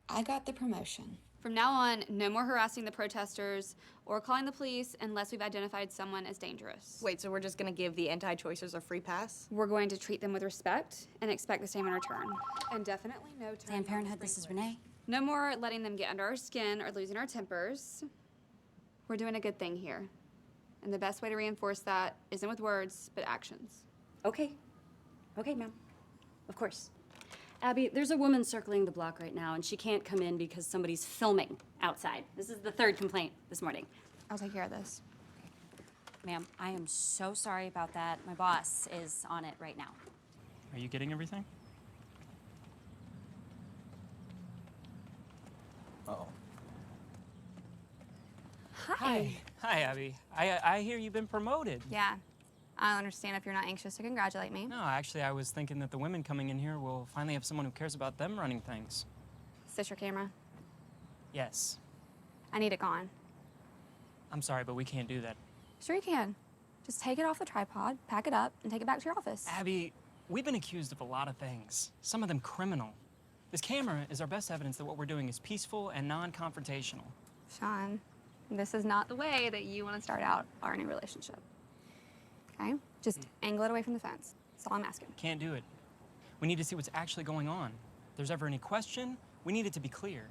[SPEAKER 1] I got the promotion. From now on, no more harassing the protesters or calling the police unless we've identified someone as dangerous.
[SPEAKER 25] Wait, so we're just gonna give the anti-choicers a free pass?
[SPEAKER 1] We're going to treat them with respect and expect the same in return. And definitely no turn.
[SPEAKER 23] Planned Parenthood, this is Renee.
[SPEAKER 1] No more letting them get under our skin or losing our tempers. We're doing a good thing here. And the best way to reinforce that isn't with words, but actions.
[SPEAKER 23] Okay. Okay, ma'am. Of course. Abby, there's a woman circling the block right now, and she can't come in because somebody's filming outside. This is the third complaint this morning.
[SPEAKER 1] I'll take care of this.
[SPEAKER 23] Ma'am, I am so sorry about that. My boss is on it right now.
[SPEAKER 6] Are you getting everything?
[SPEAKER 10] Uh-oh.
[SPEAKER 23] Hi.
[SPEAKER 6] Hi, Abby. I hear you've been promoted.
[SPEAKER 1] Yeah. I don't understand if you're not anxious to congratulate me.
[SPEAKER 6] No, actually, I was thinking that the women coming in here will finally have someone who cares about them running things.
[SPEAKER 1] Is this your camera?
[SPEAKER 6] Yes.
[SPEAKER 1] I need it gone.
[SPEAKER 6] I'm sorry, but we can't do that.
[SPEAKER 1] Sure you can. Just take it off the tripod, pack it up, and take it back to your office.
[SPEAKER 6] Abby, we've been accused of a lot of things, some of them criminal. This camera is our best evidence that what we're doing is peaceful and non-confrontational.
[SPEAKER 1] Sean, this is not the way that you want to start out our new relationship. Okay? Just angle it away from the fence. That's all I'm asking.
[SPEAKER 6] Can't do it. We need to see what's actually going on. If there's ever any question, we need it to be clear.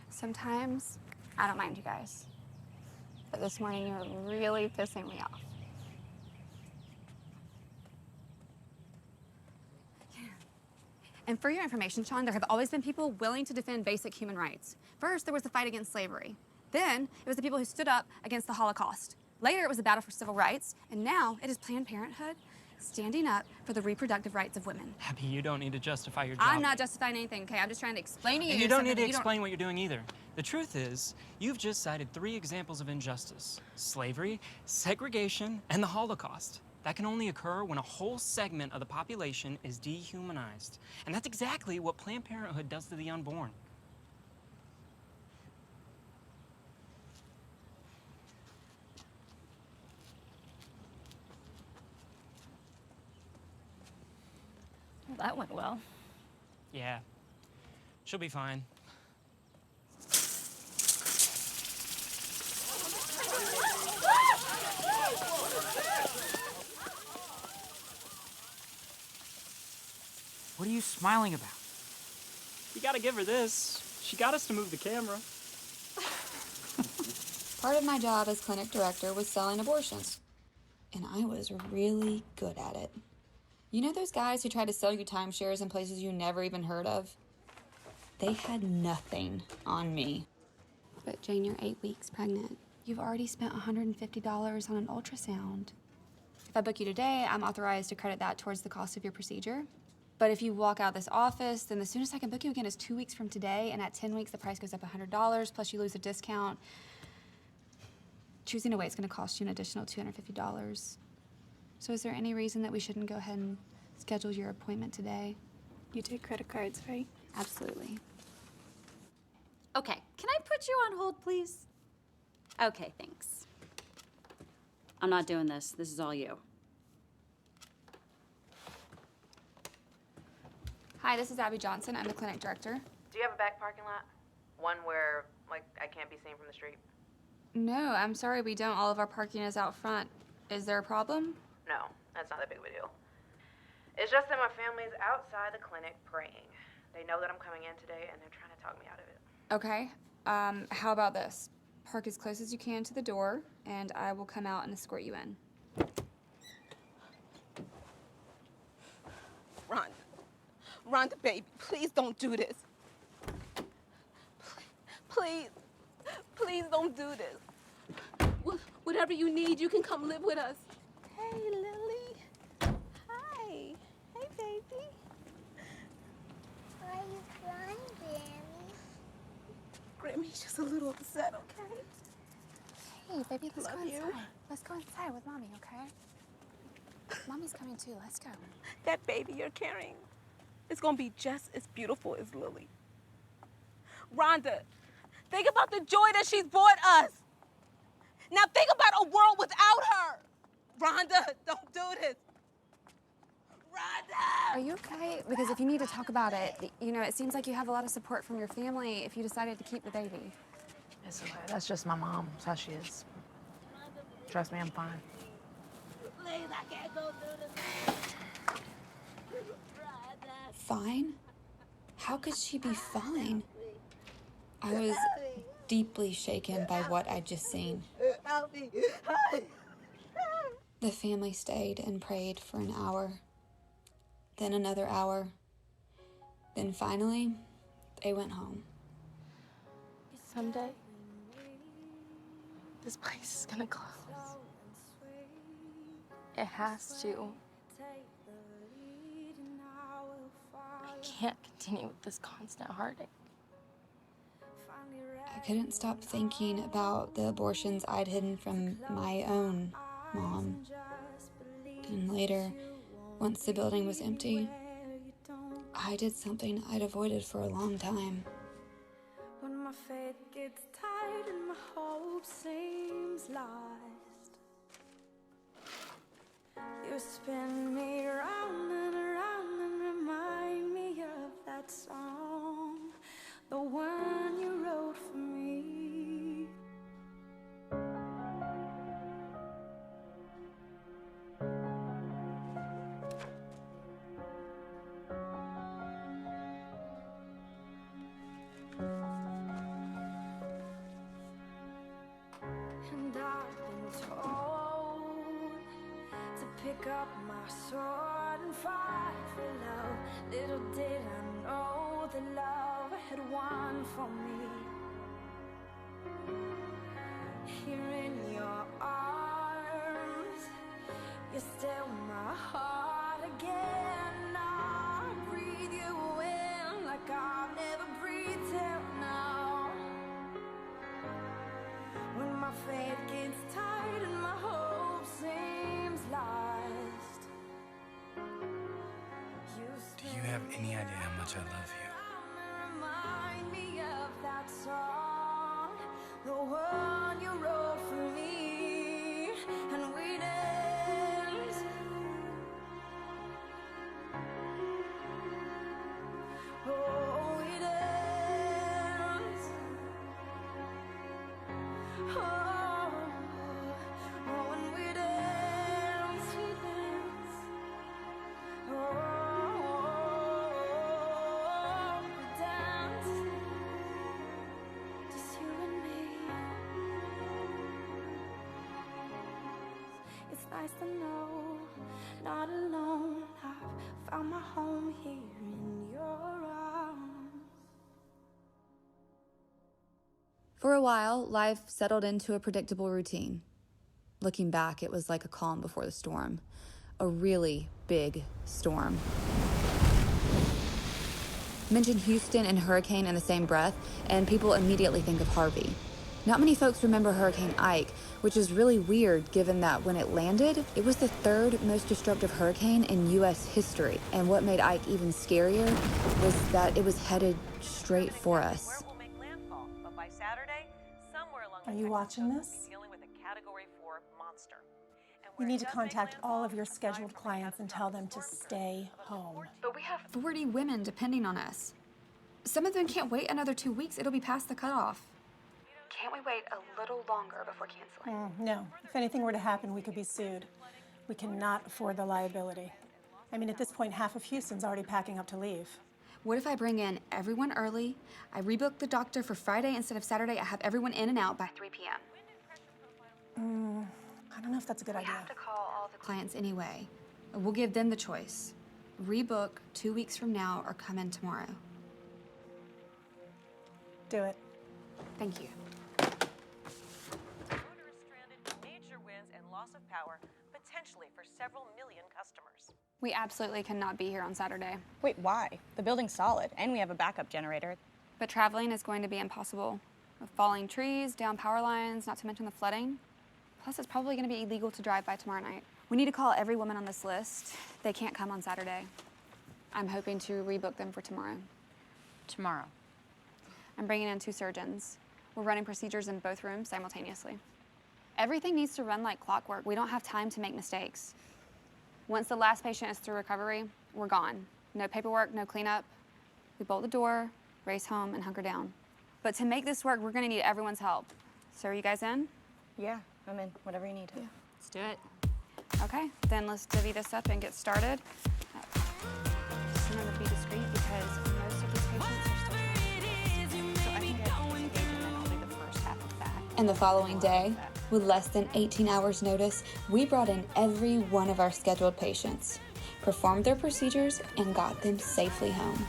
[SPEAKER 1] Sometimes I don't mind you guys. But this morning you were really pissing me off. And for your information, Sean, there have always been people willing to defend basic human rights. First, there was the fight against slavery. Then, it was the people who stood up against the Holocaust. Later, it was the battle for civil rights. And now, it is Planned Parenthood standing up for the reproductive rights of women.
[SPEAKER 6] Abby, you don't need to justify your job.
[SPEAKER 1] I'm not justifying anything, okay? I'm just trying to explain to you.
[SPEAKER 6] And you don't need to explain what you're doing either. The truth is, you've just cited 3 examples of injustice: slavery, segregation, and the Holocaust. That can only occur when a whole segment of the population is dehumanized. And that's exactly what Planned Parenthood does to the unborn.
[SPEAKER 14] Well, that went well.
[SPEAKER 6] Yeah, she'll be fine. What are you smiling about? You gotta give her this. She got us to move the camera.
[SPEAKER 1] Part of my job as clinic director was selling abortions, and I was really good at it. You know those guys who try to sell you timeshares in places you never even heard of? They had nothing on me. But Jane, you're 8 weeks pregnant. You've already spent $150 on an ultrasound. If I book you today, I'm authorized to credit that towards the cost of your procedure. But if you walk out of this office, then the soonest I can book you again is 2 weeks from today, and at 10 weeks, the price goes up $100, plus you lose a discount. Choosing to wait is gonna cost you an additional $250. So is there any reason that we shouldn't go ahead and schedule your appointment today?
[SPEAKER 11] You take credit cards, right?
[SPEAKER 1] Absolutely.
[SPEAKER 23] Okay, can I put you on hold, please? Okay, thanks. I'm not doing this. This is all you.
[SPEAKER 1] Hi, this is Abby Johnson. I'm the clinic director.
[SPEAKER 9] Do you have a back parking lot? One where, like, I can't be seen from the street?
[SPEAKER 1] No, I'm sorry, we don't. All of our parking is out front. Is there a problem?
[SPEAKER 9] No, that's not that big of a deal. It's just that my family's outside the clinic praying. They know that I'm coming in today, and they're trying to talk me out of it.
[SPEAKER 1] Okay. How about this? Park as close as you can to the door, and I will come out and escort you in.
[SPEAKER 17] Rhonda, baby, please don't do this. Please don't do this. Whatever you need, you can come live with us. Hey, Lily. Hi. Hey, baby.
[SPEAKER 19] Why are you crying, Grammy?
[SPEAKER 17] Grammy's just a little upset, okay?
[SPEAKER 15] Hey, baby, let's
[SPEAKER 17] Love
[SPEAKER 15] go
[SPEAKER 17] you.
[SPEAKER 15] inside. Let's go inside with Mommy, okay? Mommy's coming too. Let's go.
[SPEAKER 17] That baby you're carrying is gonna be just as beautiful as Lily. Rhonda, think about the joy that she's brought us. Now think about a world without her. Rhonda, don't do this. Rhonda!
[SPEAKER 1] Are you okay? Because if you need to talk about it, you know, it seems like you have a lot of support from your family if you decided to keep the baby.
[SPEAKER 21] It's okay. That's just my mom. That's how she is. Trust me, I'm fine.
[SPEAKER 17] Please, I can't go through this.
[SPEAKER 1] Fine? How could she be fine? I was deeply shaken by what I'd just seen.
[SPEAKER 17] Help me.
[SPEAKER 1] The family stayed and prayed for an hour, then another hour. Then finally, they went home.
[SPEAKER 15] Someday, this place is gonna close. It has to. I can't continue with this constant heartache.
[SPEAKER 1] I couldn't stop thinking about the abortions I'd hidden from my own mom. And later, once the building was empty, I did something I'd avoided for a long time.
[SPEAKER 22] When my faith gets tired and my hope seems lost, you spin me round and around and remind me of that song, the one you wrote for me. And I've been told to pick up my sword and fight for love. Little did I know the love had won for me. Here in your arms, you're still my heart again. I breathe you in like I've never breathed till now. When my faith gets tired and my hope seems lost,
[SPEAKER 12] Do you have any idea how much I love you?
[SPEAKER 22] remind me of that song, the one you wrote for me, and we danced. Oh, we danced. Oh, when we dance, we dance. Oh, nice to know, not alone. I've found my home here in your arms.
[SPEAKER 1] For a while, life settled into a predictable routine. Looking back, it was like a calm before the storm. A really big storm. Mention Houston and hurricane in the same breath, and people immediately think of Harvey. Not many folks remember Hurricane Ike, which is really weird given that when it landed, it was the third most destructive hurricane in U.S. history. And what made Ike even scarier was that it was headed straight for us.
[SPEAKER 3] But by Saturday, somewhere along
[SPEAKER 11] Are you watching this?
[SPEAKER 3] dealing with a Category 4 monster.
[SPEAKER 11] You need to contact all of your scheduled clients and tell them to stay home.
[SPEAKER 1] But we have 40 women depending on us. Some of them can't wait another 2 weeks. It'll be past the cutoff. Can't we wait a little longer before canceling?
[SPEAKER 11] No. If anything were to happen, we could be sued. We cannot afford the liability. I mean, at this point, half of Houston's already packing up to leave.
[SPEAKER 1] What if I bring in everyone early, I rebook the doctor for Friday instead of Saturday, I have everyone in and out by 3 p.m.?
[SPEAKER 11] I don't know if that's a good idea.
[SPEAKER 1] We have to call all the clients anyway. We'll give them the choice. Rebook 2 weeks from now or come in tomorrow.
[SPEAKER 11] Do it.
[SPEAKER 1] Thank you.
[SPEAKER 3] Major wins and loss of power, potentially for several million customers.
[SPEAKER 1] We absolutely cannot be here on Saturday.
[SPEAKER 2] Wait, why? The building's solid, and we have a backup generator.
[SPEAKER 1] But traveling is going to be impossible. With falling trees, down power lines, not to mention the flooding. Plus, it's probably going to be illegal to drive by tomorrow night. We need to call every woman on this list. They can't come on Saturday. I'm hoping to rebook them for tomorrow.
[SPEAKER 23] Tomorrow.
[SPEAKER 1] I'm bringing in 2 surgeons. We're running procedures in both rooms simultaneously. Everything needs to run like clockwork. We don't have time to make mistakes. Once the last patient is through recovery, we're gone. No paperwork, no cleanup. We bolt the door, race home, and hunker down. But to make this work, we're gonna need everyone's help. So are you guys in?
[SPEAKER 2] Yeah, I'm in. Whatever you need.
[SPEAKER 1] Yeah. Let's do it. Okay, then let's divvy this up and get started. Just remember to be discreet because most of these patients are still trying to do this. So I can get engaged and then I'll do the first half of that. And the following day, with less than 18 hours notice, we brought in every one of our scheduled patients, performed their procedures, and got them safely home.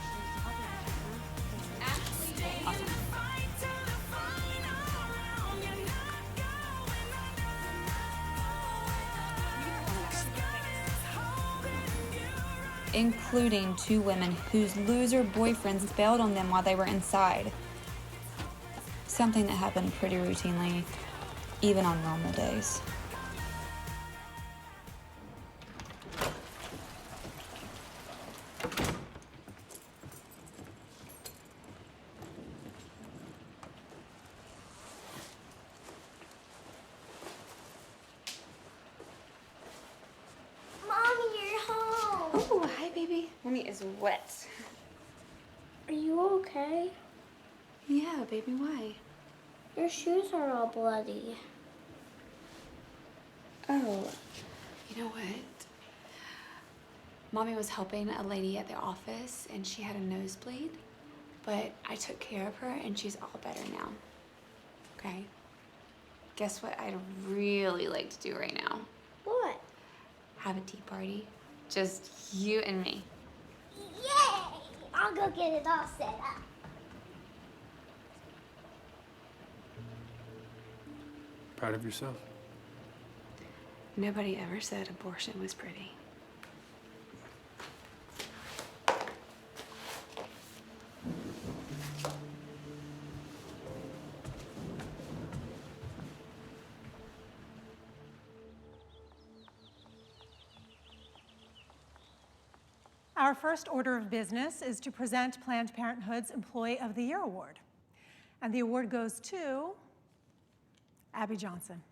[SPEAKER 1] Including 2 women whose loser boyfriends bailed on them while they were inside. Something that happened pretty routinely, even on normal days. Mommy is wet.
[SPEAKER 22] Are you okay?
[SPEAKER 1] Yeah, baby, why?
[SPEAKER 22] Your shoes are all bloody.
[SPEAKER 1] Oh, you know what? Mommy was helping a lady at the office and she had a nosebleed, but I took care of her and she's all better now. Okay? Guess what I'd really like to do right now?
[SPEAKER 22] What?
[SPEAKER 1] Have a tea party. Just you and me.
[SPEAKER 22] Yay! I'll go get it all set up.
[SPEAKER 18] Proud of yourself?
[SPEAKER 1] Nobody ever said abortion was pretty.
[SPEAKER 11] Our first order of business is to present Planned Parenthood's Employee of the Year Award. And the award goes to Abby Johnson.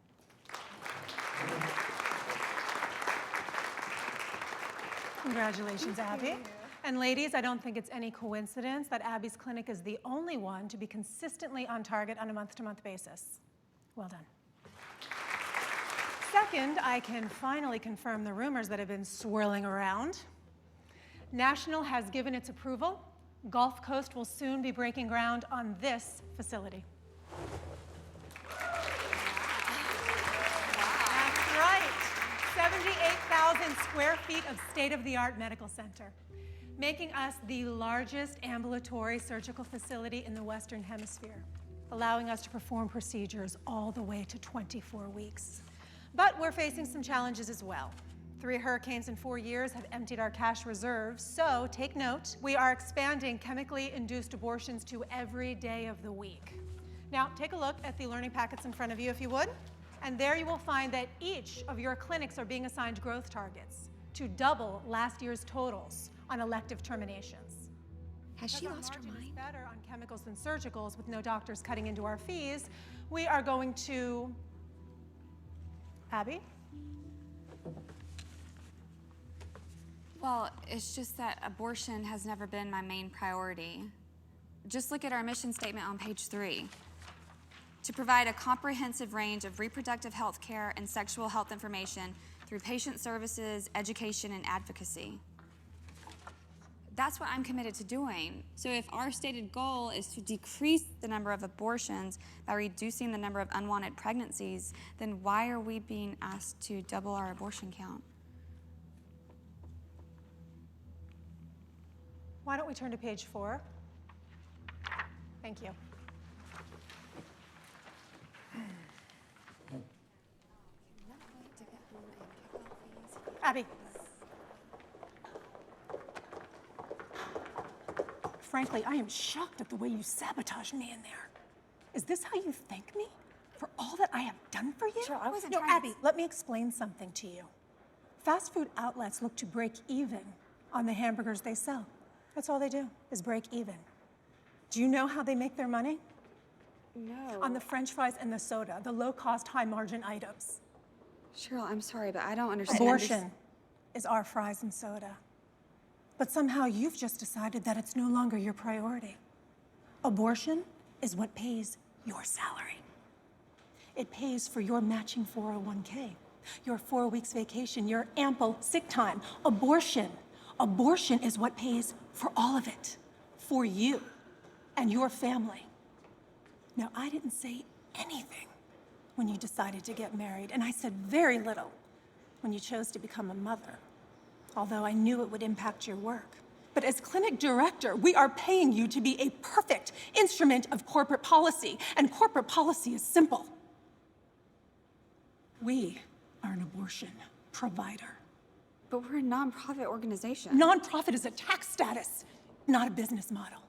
[SPEAKER 11] Congratulations, Abby. And ladies, I don't think it's any coincidence that Abby's clinic is the only one to be consistently on target on a month-to-month basis. Well done. Second, I can finally confirm the rumors that have been swirling around. National has given its approval. Gulf Coast will soon be breaking ground on this facility. That's right. 20,000 square feet of state-of-the-art medical center, making us the largest ambulatory surgical facility in the Western Hemisphere, allowing us to perform procedures all the way to 24 weeks. But we're facing some challenges as well. 3 hurricanes in 4 years have emptied our cash reserves, so take note, we are expanding chemically induced abortions to every day of the week. Now, take a look at the learning packets in front of you, if you would. And there you will find that each of your clinics are being assigned growth targets to double last year's totals on elective terminations.
[SPEAKER 1] Has she lost her mind?
[SPEAKER 11] Better on chemicals than surgicals, with no doctors cutting into our fees, we are going to... Abby?
[SPEAKER 1] Well, it's just that abortion has never been my main priority. Just look at our mission statement on page 3. To provide a comprehensive range of reproductive health care and sexual health information through patient services, education, and advocacy. That's what I'm committed to doing. So if our stated goal is to decrease the number of abortions by reducing the number of unwanted pregnancies, then why are we being asked to double our abortion count?
[SPEAKER 11] Why don't we turn to page 4? Thank you. Abby. Frankly, I am shocked at the way you sabotaged me in there. Is this how you thank me? For all that I have done for you?
[SPEAKER 1] Sure, I wasn't
[SPEAKER 11] No,
[SPEAKER 1] trying to-
[SPEAKER 11] Abby, let me explain something to you. Fast food outlets look to break even on the hamburgers they sell. That's all they do, is break even. Do you know how they make their money?
[SPEAKER 1] No.
[SPEAKER 11] On the French fries and the soda, the low-cost, high-margin items.
[SPEAKER 1] Cheryl, I'm sorry, but I don't understand.
[SPEAKER 11] Abortion is our fries and soda. But somehow you've just decided that it's no longer your priority. Abortion is what pays your salary. It pays for your matching 401k, your 4 weeks vacation, your ample sick time. Abortion is what pays for all of it, for you and your family. Now, I didn't say anything when you decided to get married, and I said very little when you chose to become a mother, although I knew it would impact your work. But as clinic director, we are paying you to be a perfect instrument of corporate policy, and corporate policy is simple. We are an abortion provider.
[SPEAKER 1] But we're a nonprofit organization.
[SPEAKER 11] Nonprofit is a tax status, not a business model.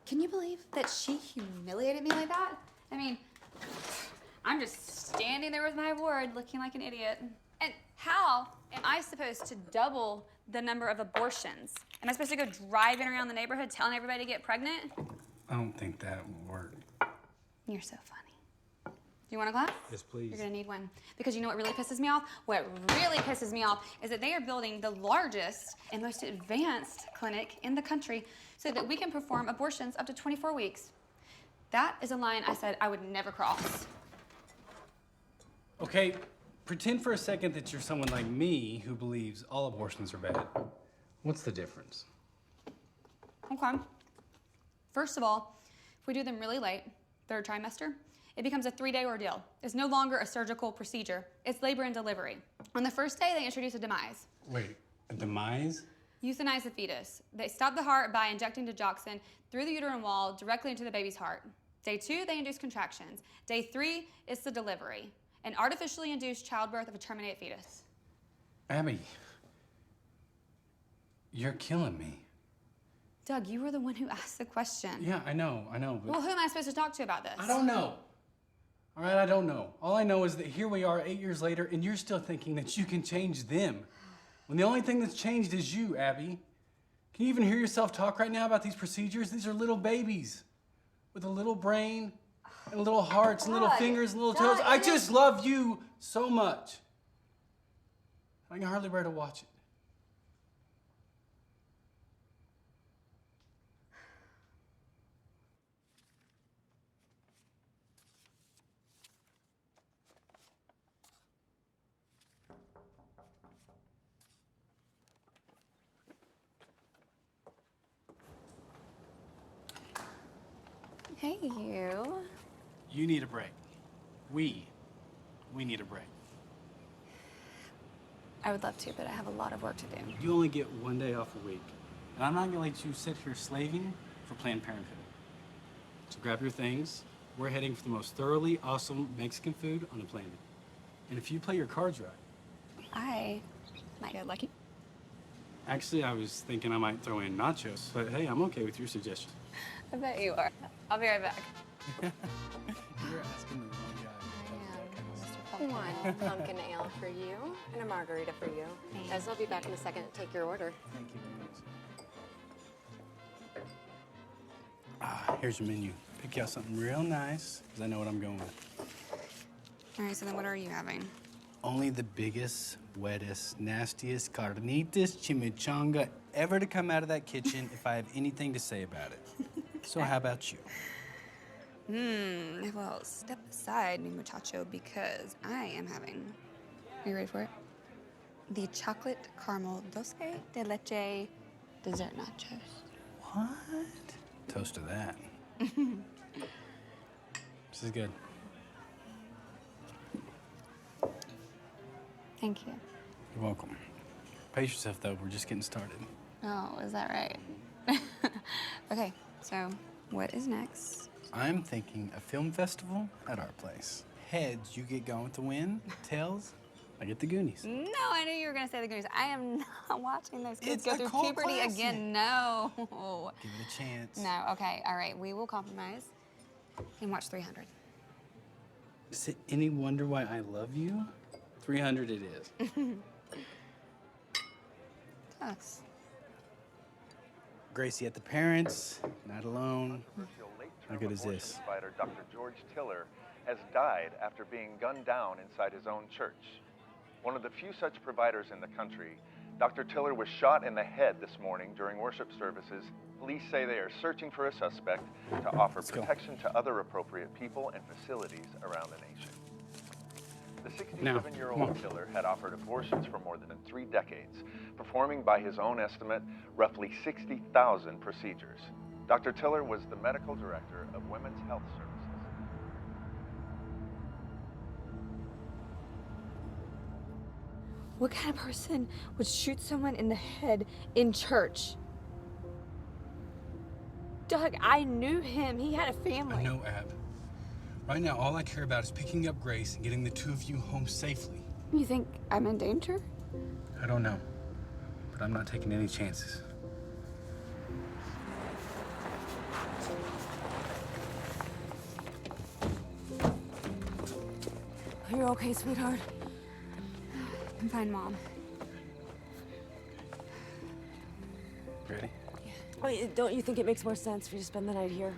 [SPEAKER 1] Can you believe that she humiliated me like that? I mean, I'm just standing there with my award looking like an idiot. And how am I supposed to double the number of abortions? Am I supposed to go driving around the neighborhood telling everybody to get pregnant?
[SPEAKER 4] I don't think that will work.
[SPEAKER 1] You're so funny. Do you want a glass?
[SPEAKER 4] Yes, please.
[SPEAKER 1] You're gonna need one. Because you know what really pisses me off? What really pisses me off is that they are building the largest and most advanced clinic in the country so that we can perform abortions up to 24 weeks. That is a line I said I would never cross.
[SPEAKER 4] Okay, pretend for a second that you're someone like me who believes all abortions are bad. What's the difference?
[SPEAKER 1] Okay. First of all, if we do them really late, 3rd trimester, it becomes a 3-day ordeal. It's no longer a surgical procedure. It's labor and delivery. On the first day, they introduce a demise.
[SPEAKER 4] Wait, a demise?
[SPEAKER 1] Euthanize the fetus. They stop the heart by injecting digoxin through the uterine wall directly into the baby's heart. Day 2, they induce contractions. Day 3 is the delivery, an artificially induced childbirth of a terminated fetus.
[SPEAKER 4] Abby, you're killing me.
[SPEAKER 1] Doug, you were the one who asked the question.
[SPEAKER 4] Yeah, I know, but...
[SPEAKER 1] Well, who am I supposed to talk to about this?
[SPEAKER 4] I don't know. All right, I don't know. All I know is that here we are 8 years later, and you're still thinking that you can change them. When the only thing that's changed is you, Abby. Can you even hear yourself talk right now about these procedures? These are little babies with a little brain and little hearts and little fingers and little toes. I just love you so much. I can hardly bear to watch it.
[SPEAKER 1] Hey, you.
[SPEAKER 4] You need a break. We need a break.
[SPEAKER 1] I would love to, but I have a lot of work to do.
[SPEAKER 4] You only get 1 day off a week. And I'm not gonna let you sit here slaving for Planned Parenthood. So grab your things. We're heading for the most thoroughly awesome Mexican food on the planet. And if you play your cards right.
[SPEAKER 1] I might get lucky.
[SPEAKER 4] Actually, I was thinking I might throw in nachos, but hey, I'm okay with your suggestion.
[SPEAKER 1] I bet you are. I'll be right back.
[SPEAKER 4] You're asking the wrong guy.
[SPEAKER 8] One pumpkin ale for you and a margarita for you. Guys, I'll be back in a second to take your order.
[SPEAKER 4] Thank you very much. Here's your menu. Pick out something real nice, because I know what I'm going with.
[SPEAKER 1] All right, so then what are you having?
[SPEAKER 10] Only the biggest, wettest, nastiest carnitas chimichanga ever to come out of that kitchen if I have anything to say about it. So how about you?
[SPEAKER 1] Well, step aside, mi muchacho, because I am having, are you ready for it? The chocolate caramel dulce de leche dessert nachos.
[SPEAKER 10] What? Toast to that.
[SPEAKER 4] This is good.
[SPEAKER 1] Thank you.
[SPEAKER 4] You're welcome. Pace yourself, though. We're just getting started.
[SPEAKER 1] Oh, is that right? Okay, so what is next?
[SPEAKER 10] I'm thinking a film festival at our place. Heads, you get going with the wind. Tails, I get the Goonies.
[SPEAKER 1] No, I knew you were going to say the Goonies. I am not watching those kids
[SPEAKER 10] It's
[SPEAKER 1] go
[SPEAKER 10] a
[SPEAKER 1] through
[SPEAKER 10] cult
[SPEAKER 1] puberty
[SPEAKER 10] classic.
[SPEAKER 1] again. No.
[SPEAKER 10] Give it a chance.
[SPEAKER 1] No, okay, all right. We will compromise and watch 300.
[SPEAKER 4] Is it any wonder why I love you? 300 it is.
[SPEAKER 1] Us.
[SPEAKER 10] Gracie at the parents, not alone. How good is this?
[SPEAKER 13] Provider Dr. George Tiller has died after being gunned down inside his own church. One of the few such providers in the country, Dr. Tiller was shot in the head this morning during worship services. Police say they are searching for a suspect to offer protection to other appropriate people and facilities around the nation. The 67-year-old Tiller had offered abortions for more than 3 decades, performing by his own estimate roughly 60,000 procedures. Dr. Tiller was the medical director of Women's Health Services.
[SPEAKER 16] What kind of person would shoot someone in the head in church? Doug, I knew him. He had a family.
[SPEAKER 4] I know, Ab. Right now, all I care about is picking up Grace and getting the two of you home safely.
[SPEAKER 1] You think I'm in danger?
[SPEAKER 4] I don't know, but I'm not taking any chances.
[SPEAKER 1] Are you okay, sweetheart? I'm fine, Mom.
[SPEAKER 4] Ready?
[SPEAKER 20] Wait, don't you think it makes more sense for you to spend the night here?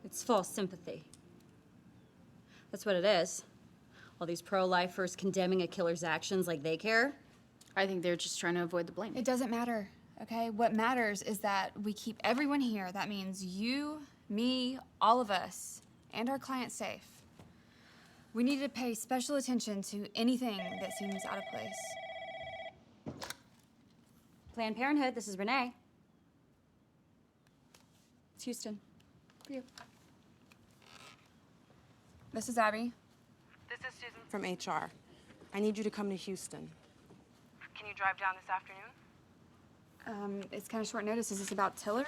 [SPEAKER 23] It's false sympathy. That's what it is. All these pro-lifers condemning a killer's actions like they care.
[SPEAKER 19] I think they're just trying to avoid the blame.
[SPEAKER 1] It doesn't matter, okay? What matters is that we keep everyone here. That means you, me, all of us, and our clients safe. We need to pay special attention to anything that seems out of place.
[SPEAKER 23] Planned Parenthood, this is Renee.
[SPEAKER 1] It's Houston. For you. This is Abby.
[SPEAKER 25] This is Susan from HR. I need you to come to Houston. Can you drive down this afternoon?
[SPEAKER 1] It's kind of short notice. Is this about Tiller?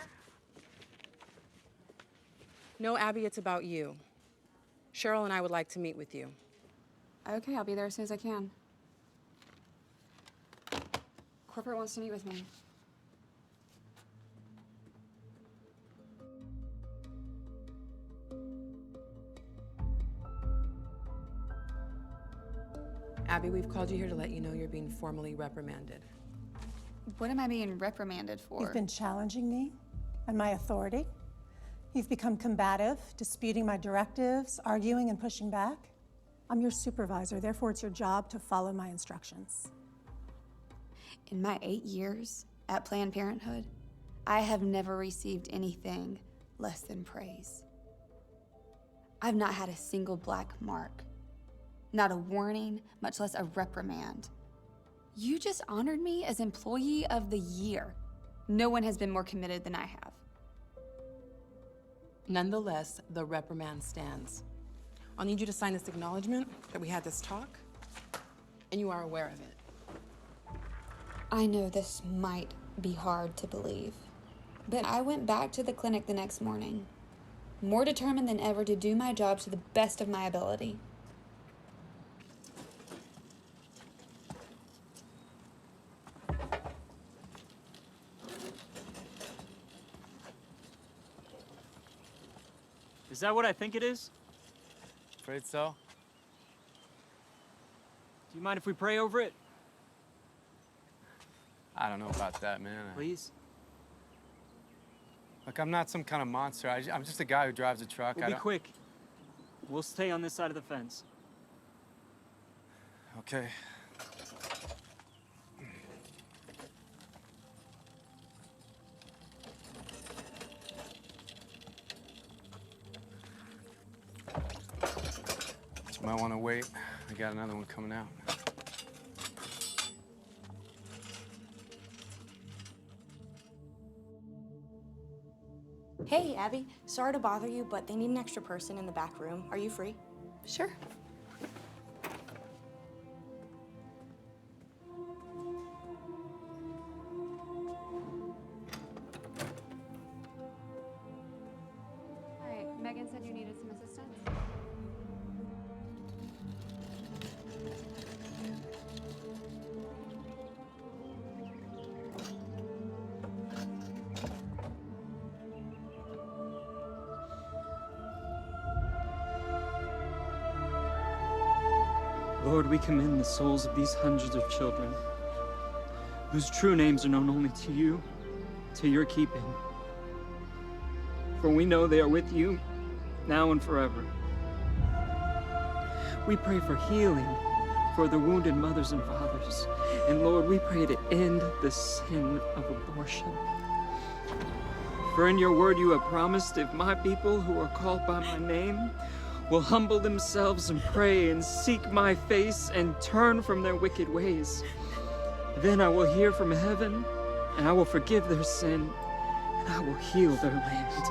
[SPEAKER 25] No, Abby, it's about you. Cheryl and I would like to meet with you.
[SPEAKER 1] Okay, I'll be there as soon as I can. Corporate wants to meet with me.
[SPEAKER 25] Abby, we've called you here to let you know you're being formally reprimanded.
[SPEAKER 1] What am I being reprimanded for?
[SPEAKER 11] You've been challenging me and my authority. You've become combative, disputing my directives, arguing and pushing back. I'm your supervisor, therefore it's your job to follow my instructions.
[SPEAKER 1] In my 8 years at Planned Parenthood, I have never received anything less than praise. I've not had a single black mark, not a warning, much less a reprimand. You just honored me as Employee of the Year. No one has been more committed than I have.
[SPEAKER 25] Nonetheless, the reprimand stands. I'll need you to sign this acknowledgement that we had this talk, and you are aware of it.
[SPEAKER 1] I know this might be hard to believe, but I went back to the clinic the next morning, more determined than ever to do my job to the best of my ability.
[SPEAKER 5] Is that what I think it is?
[SPEAKER 10] Afraid so.
[SPEAKER 5] Do you mind if we pray over it?
[SPEAKER 10] I don't know about that, man.
[SPEAKER 5] Please?
[SPEAKER 10] Look, I'm not some kind of monster. I'm just a guy who drives a truck.
[SPEAKER 5] We'll be quick. We'll stay on this side of the fence.
[SPEAKER 10] Okay. You might want to wait. I got another one coming out.
[SPEAKER 2] Hey, Abby. Sorry to bother you, but they need an extra person in the back room. Are you free?
[SPEAKER 1] Sure. All right, Megan said you needed some assistance.
[SPEAKER 5] Lord, we commend the souls of these hundreds of children, whose true names are known only to you, to your keeping. For we know they are with you, now and forever. We pray for healing for the wounded mothers and fathers. And Lord, we pray to end the sin of abortion. For in your word you have promised, if my people who are called by my name will humble themselves and pray and seek my face and turn from their wicked ways, then I will hear from heaven, and I will forgive their sin, and I will heal their land.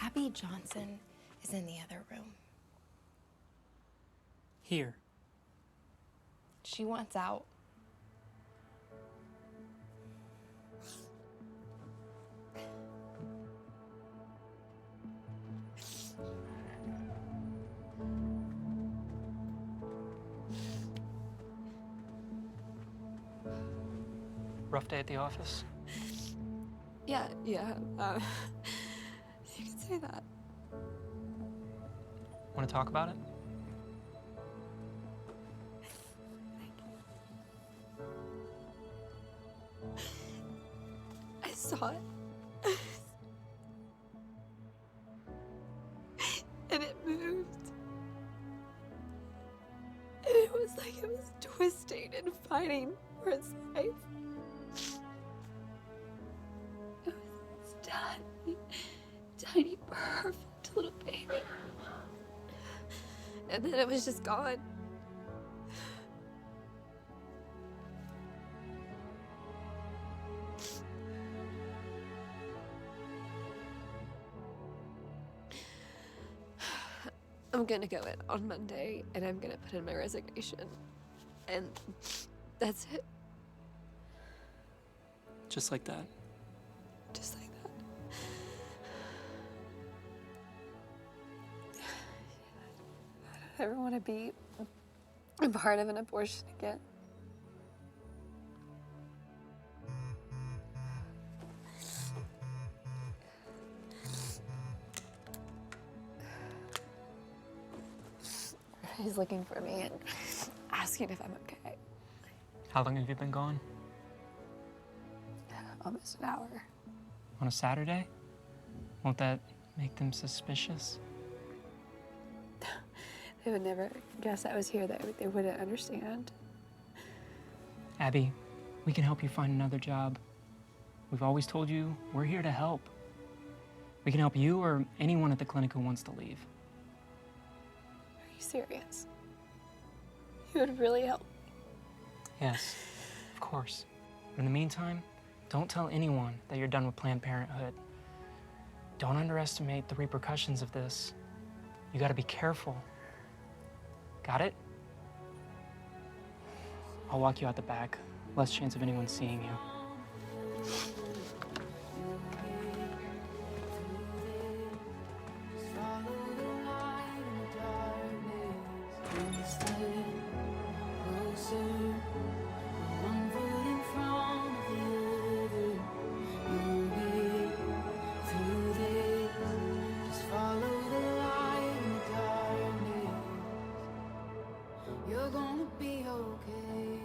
[SPEAKER 25] Abby Johnson is in the other room.
[SPEAKER 5] Here.
[SPEAKER 25] She wants out.
[SPEAKER 5] Rough day at the office?
[SPEAKER 16] Yeah. You can say that.
[SPEAKER 5] Want to talk about it?
[SPEAKER 16] I saw it. And it moved. And it was like it was twisting and fighting for its life. It was tiny, tiny, perfect little baby. And then it was just gone. I'm gonna go in on Monday and I'm gonna put in my resignation. And that's it.
[SPEAKER 5] Just like that?
[SPEAKER 16] Just like that. I don't ever want to be a part of an abortion again. He's looking for me and asking if I'm okay.
[SPEAKER 5] How long have you been gone?
[SPEAKER 16] Almost an hour.
[SPEAKER 5] On a Saturday? Won't that make them suspicious?
[SPEAKER 16] They would never guess I was here. They wouldn't understand.
[SPEAKER 5] Abby, we can help you find another job. We've always told you we're here to help. We can help you or anyone at the clinic who wants to leave.
[SPEAKER 16] Are you serious? You would really help.
[SPEAKER 5] Yes, of course. But in the meantime, don't tell anyone that you're done with Planned Parenthood. Don't underestimate the repercussions of this. You gotta be careful. Got it? I'll walk you out the back. Less chance of anyone seeing you.
[SPEAKER 22] You're gonna be okay.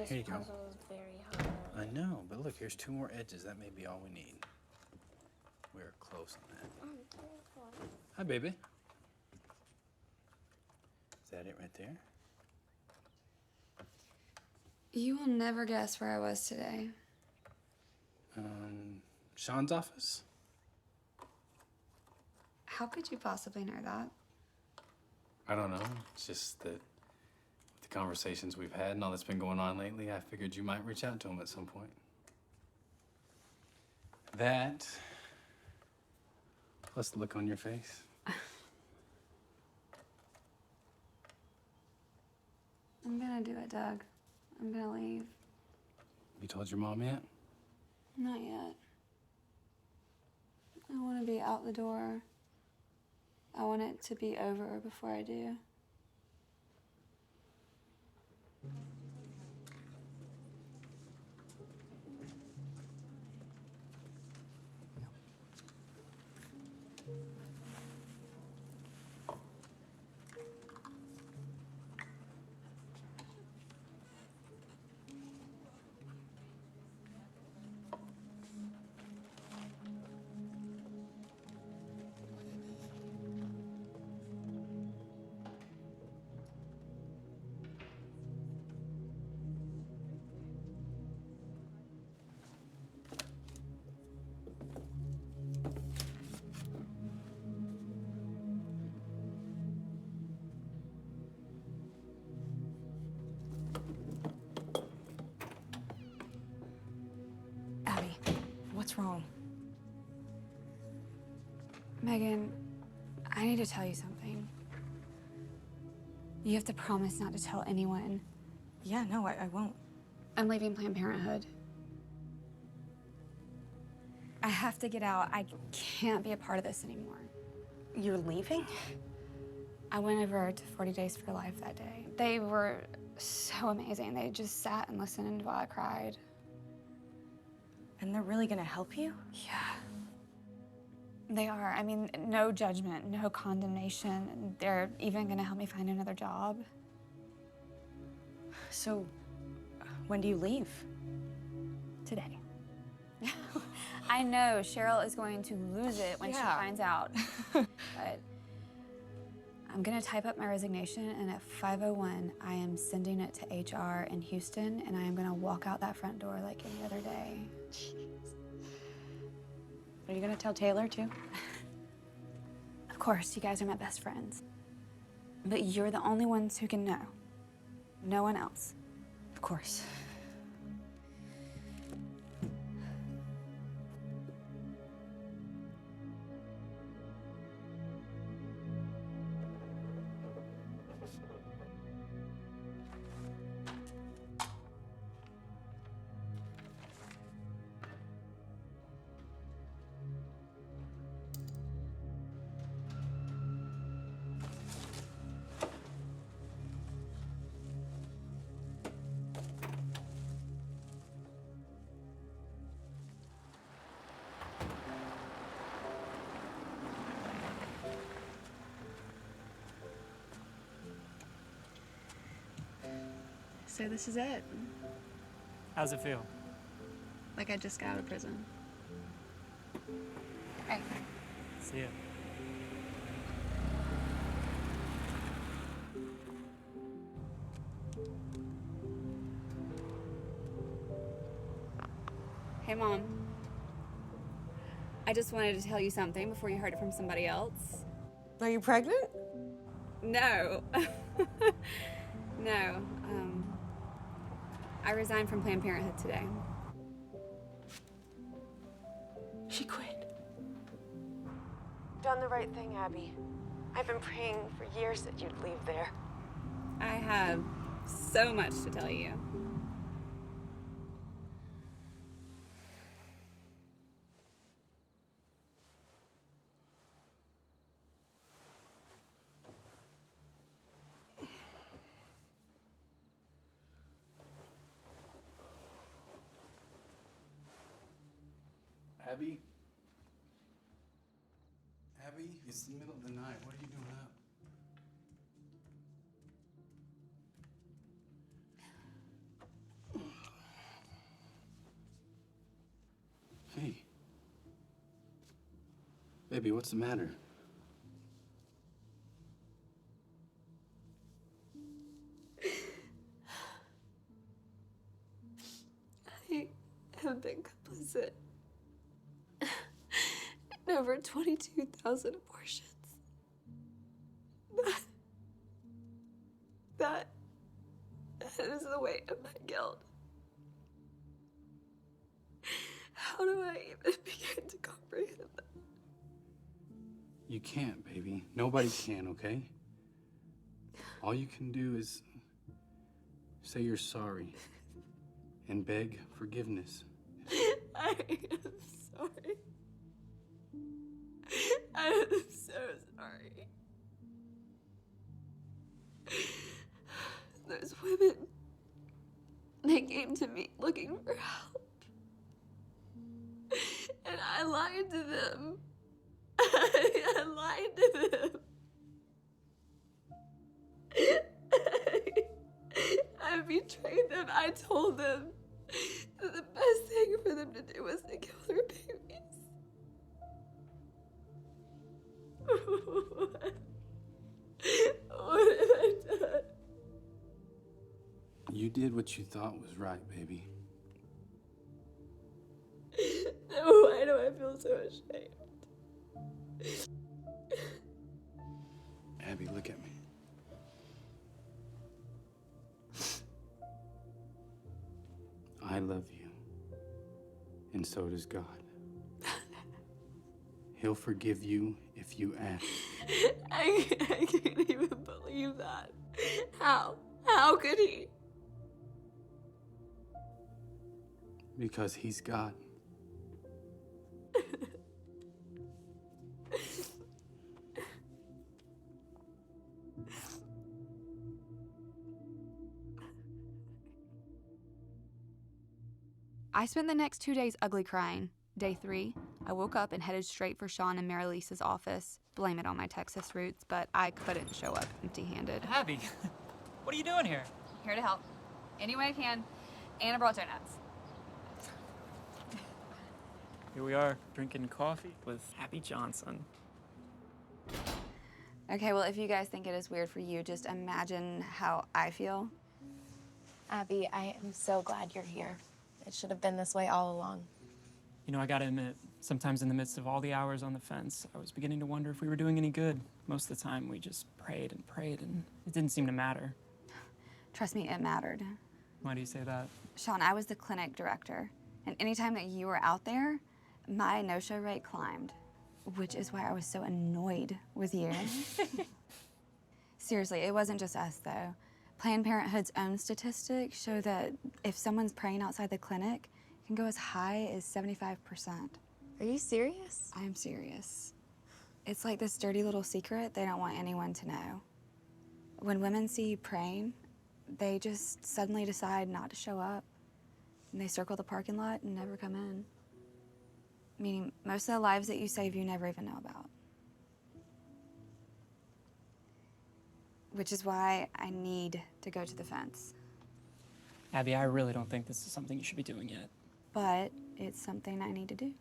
[SPEAKER 10] Here you go.
[SPEAKER 22] Puzzle is very hard.
[SPEAKER 10] I know, but look, here's 2 more edges. That may be all we need. We're close on that. Hi, baby. Is that it right there?
[SPEAKER 1] You will never guess where I was today.
[SPEAKER 10] Sean's office?
[SPEAKER 1] How could you possibly know that?
[SPEAKER 4] I don't know. It's just that with the conversations we've had and all that's been going on lately, I figured you might reach out to him at some point. That, plus the look on your face.
[SPEAKER 1] I'm gonna do it, Doug. I'm gonna leave.
[SPEAKER 4] You told your mom yet?
[SPEAKER 1] Not yet. I want to be out the door. I want it to be over before I do.
[SPEAKER 2] Abby, what's wrong?
[SPEAKER 1] Megan, I need to tell you something. You have to promise not to tell anyone.
[SPEAKER 2] Yeah, no, I won't.
[SPEAKER 1] I'm leaving Planned Parenthood. I have to get out. I can't be a part of this anymore.
[SPEAKER 2] You're leaving?
[SPEAKER 1] I went over to 40 Days for Life that day. They were so amazing. They just sat and listened while I cried.
[SPEAKER 2] And they're really gonna help you?
[SPEAKER 1] Yeah. They are. I mean, no judgment, no condemnation. They're even gonna help me find another job.
[SPEAKER 2] So, when do you leave?
[SPEAKER 1] Today. I know Cheryl is going to lose it when she finds out. But I'm gonna type up my resignation, and at 5:01, I am sending it to HR in Houston, and I am gonna walk out that front door like any other day.
[SPEAKER 2] Are you gonna tell Taylor too?
[SPEAKER 1] Of course, you guys are my best friends. But you're the only ones who can know. No one else.
[SPEAKER 2] Of course.
[SPEAKER 6] So this is it.
[SPEAKER 7] How's it feel?
[SPEAKER 6] Like I just got out of prison. Hey.
[SPEAKER 7] See ya.
[SPEAKER 1] Hey, Mom. I just wanted to tell you something before you heard it from somebody else.
[SPEAKER 20] Are you pregnant?
[SPEAKER 1] No. No. I resigned from Planned Parenthood today.
[SPEAKER 20] She quit. Done the right thing, Abby. I've been praying for years that you'd leave there.
[SPEAKER 1] I have so much to tell you.
[SPEAKER 4] Abby? Abby, it's the middle of the night. What are you doing up? Hey. Baby, what's the matter?
[SPEAKER 16] I have been complicit in over 22,000 abortions. That is the weight of my guilt. How do I even begin to comprehend that?
[SPEAKER 4] You can't, baby. Nobody can, okay? All you can do is say you're sorry and beg forgiveness.
[SPEAKER 16] I am sorry. I am so sorry. Those women, they came to me looking for help. And I lied to them. I lied to them. I betrayed them. I told them that the best thing for them to do was to kill their babies. What have I done?
[SPEAKER 4] You did what you thought was right, baby.
[SPEAKER 16] Why do I feel so ashamed?
[SPEAKER 4] Abby, look at me. I love you, and so does God. He'll forgive you if you ask.
[SPEAKER 16] I can't even believe that. How? How could he?
[SPEAKER 4] Because he's God.
[SPEAKER 1] I spent the next 2 days ugly crying. Day 3, I woke up and headed straight for Sean and Mary Lisa's office. Blame it on my Texas roots, but I couldn't show up empty-handed.
[SPEAKER 7] Abby, what are you doing here?
[SPEAKER 1] Here to help. Any way I can. And I brought donuts.
[SPEAKER 7] Here we are, drinking coffee with Abby Johnson.
[SPEAKER 1] Okay, well, if you guys think it is weird for you, just imagine how I feel.
[SPEAKER 15] Abby, I am so glad you're here. It should have been this way all along.
[SPEAKER 7] You know, I gotta admit, sometimes in the midst of all the hours on the fence, I was beginning to wonder if we were doing any good. Most of the time, we just prayed, and it didn't seem to matter.
[SPEAKER 1] Trust me, it mattered.
[SPEAKER 7] Why do you say that?
[SPEAKER 1] Sean, I was the clinic director, and anytime that you were out there, my no-show rate climbed, which is why I was so annoyed with you. Seriously, it wasn't just us, though. Planned Parenthood's own statistics show that if someone's praying outside the clinic, it can go as high as 75%.
[SPEAKER 15] Are you serious?
[SPEAKER 1] I am serious. It's like this dirty little secret they don't want anyone to know. When women see you praying, they just suddenly decide not to show up, and they circle the parking lot and never come in. Meaning, most of the lives that you save, you never even know about. Which is why I need to go to the fence.
[SPEAKER 7] Abby, I really don't think this is something you should be doing yet.
[SPEAKER 1] But it's something I need to do.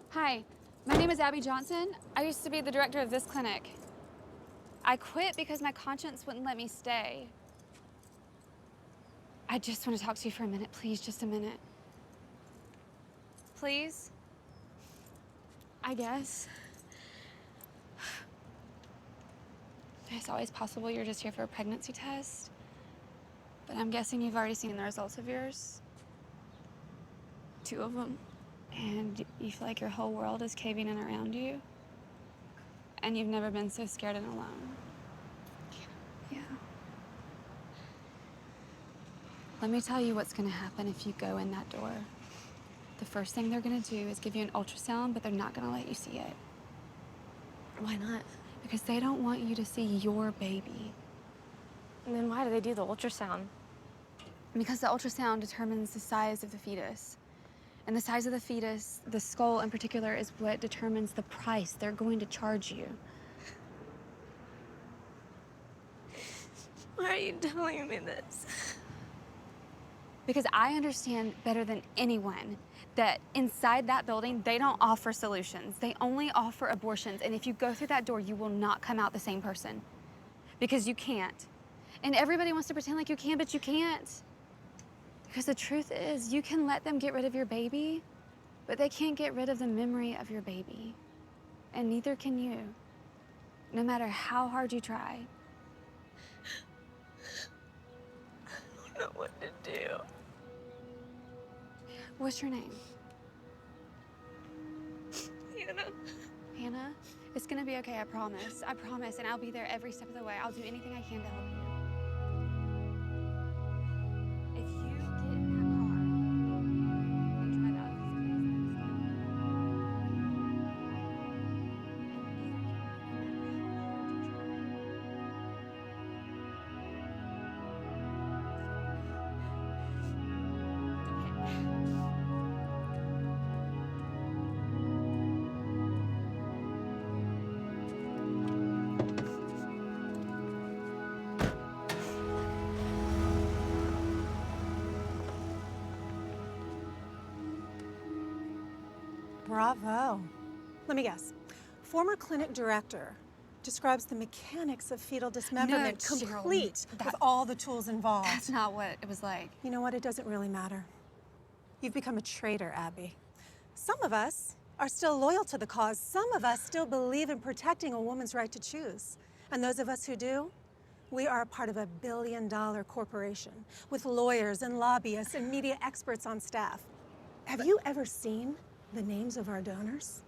[SPEAKER 6] Hi, my name is Abby Johnson. I used to be the director of this clinic. I quit because my conscience wouldn't let me stay. I just want to talk to you for a minute, please, just a minute. Please? I guess. It's always possible you're just here for a pregnancy test. But I'm guessing you've already seen the results of yours. 2 of them. And you feel like your whole world is caving in around you. And you've never been so scared and alone. Yeah. Let me tell you what's gonna happen if you go in that door. The first thing they're gonna do is give you an ultrasound, but they're not gonna let you see it.
[SPEAKER 15] Why not?
[SPEAKER 6] Because they don't want you to see your baby.
[SPEAKER 15] And then why do they do the ultrasound?
[SPEAKER 6] Because the ultrasound determines the size of the fetus. And the size of the fetus, the skull in particular, is what determines the price they're going to charge you.
[SPEAKER 15] Why are you telling me this?
[SPEAKER 6] Because I understand better than anyone that inside that building, they don't offer solutions. They only offer abortions. And if you go through that door, you will not come out the same person. Because you can't. And everybody wants to pretend like you can, but you can't. Because the truth is, you can let them get rid of your baby, but they can't get rid of the memory of your baby. And neither can you, no matter how hard you try.
[SPEAKER 15] I don't know what to do.
[SPEAKER 6] What's your name?
[SPEAKER 15] Hannah.
[SPEAKER 6] Hannah? It's gonna be okay, I promise. I promise, and I'll be there every step of the way. I'll do anything I can to help you. If you get in that car and drive out of this place,
[SPEAKER 11] Bravo. Let me guess. Former clinic director describes the mechanics of fetal dismemberment complete with all the tools involved.
[SPEAKER 6] That's not what it was like.
[SPEAKER 11] You know what? It doesn't really matter. You've become a traitor, Abby. Some of us are still loyal to the cause. Some of us still believe in protecting a woman's right to choose. And those of us who do, we are a part of a billion-dollar corporation with lawyers and lobbyists and media experts on staff. Have you ever seen the names of our donors?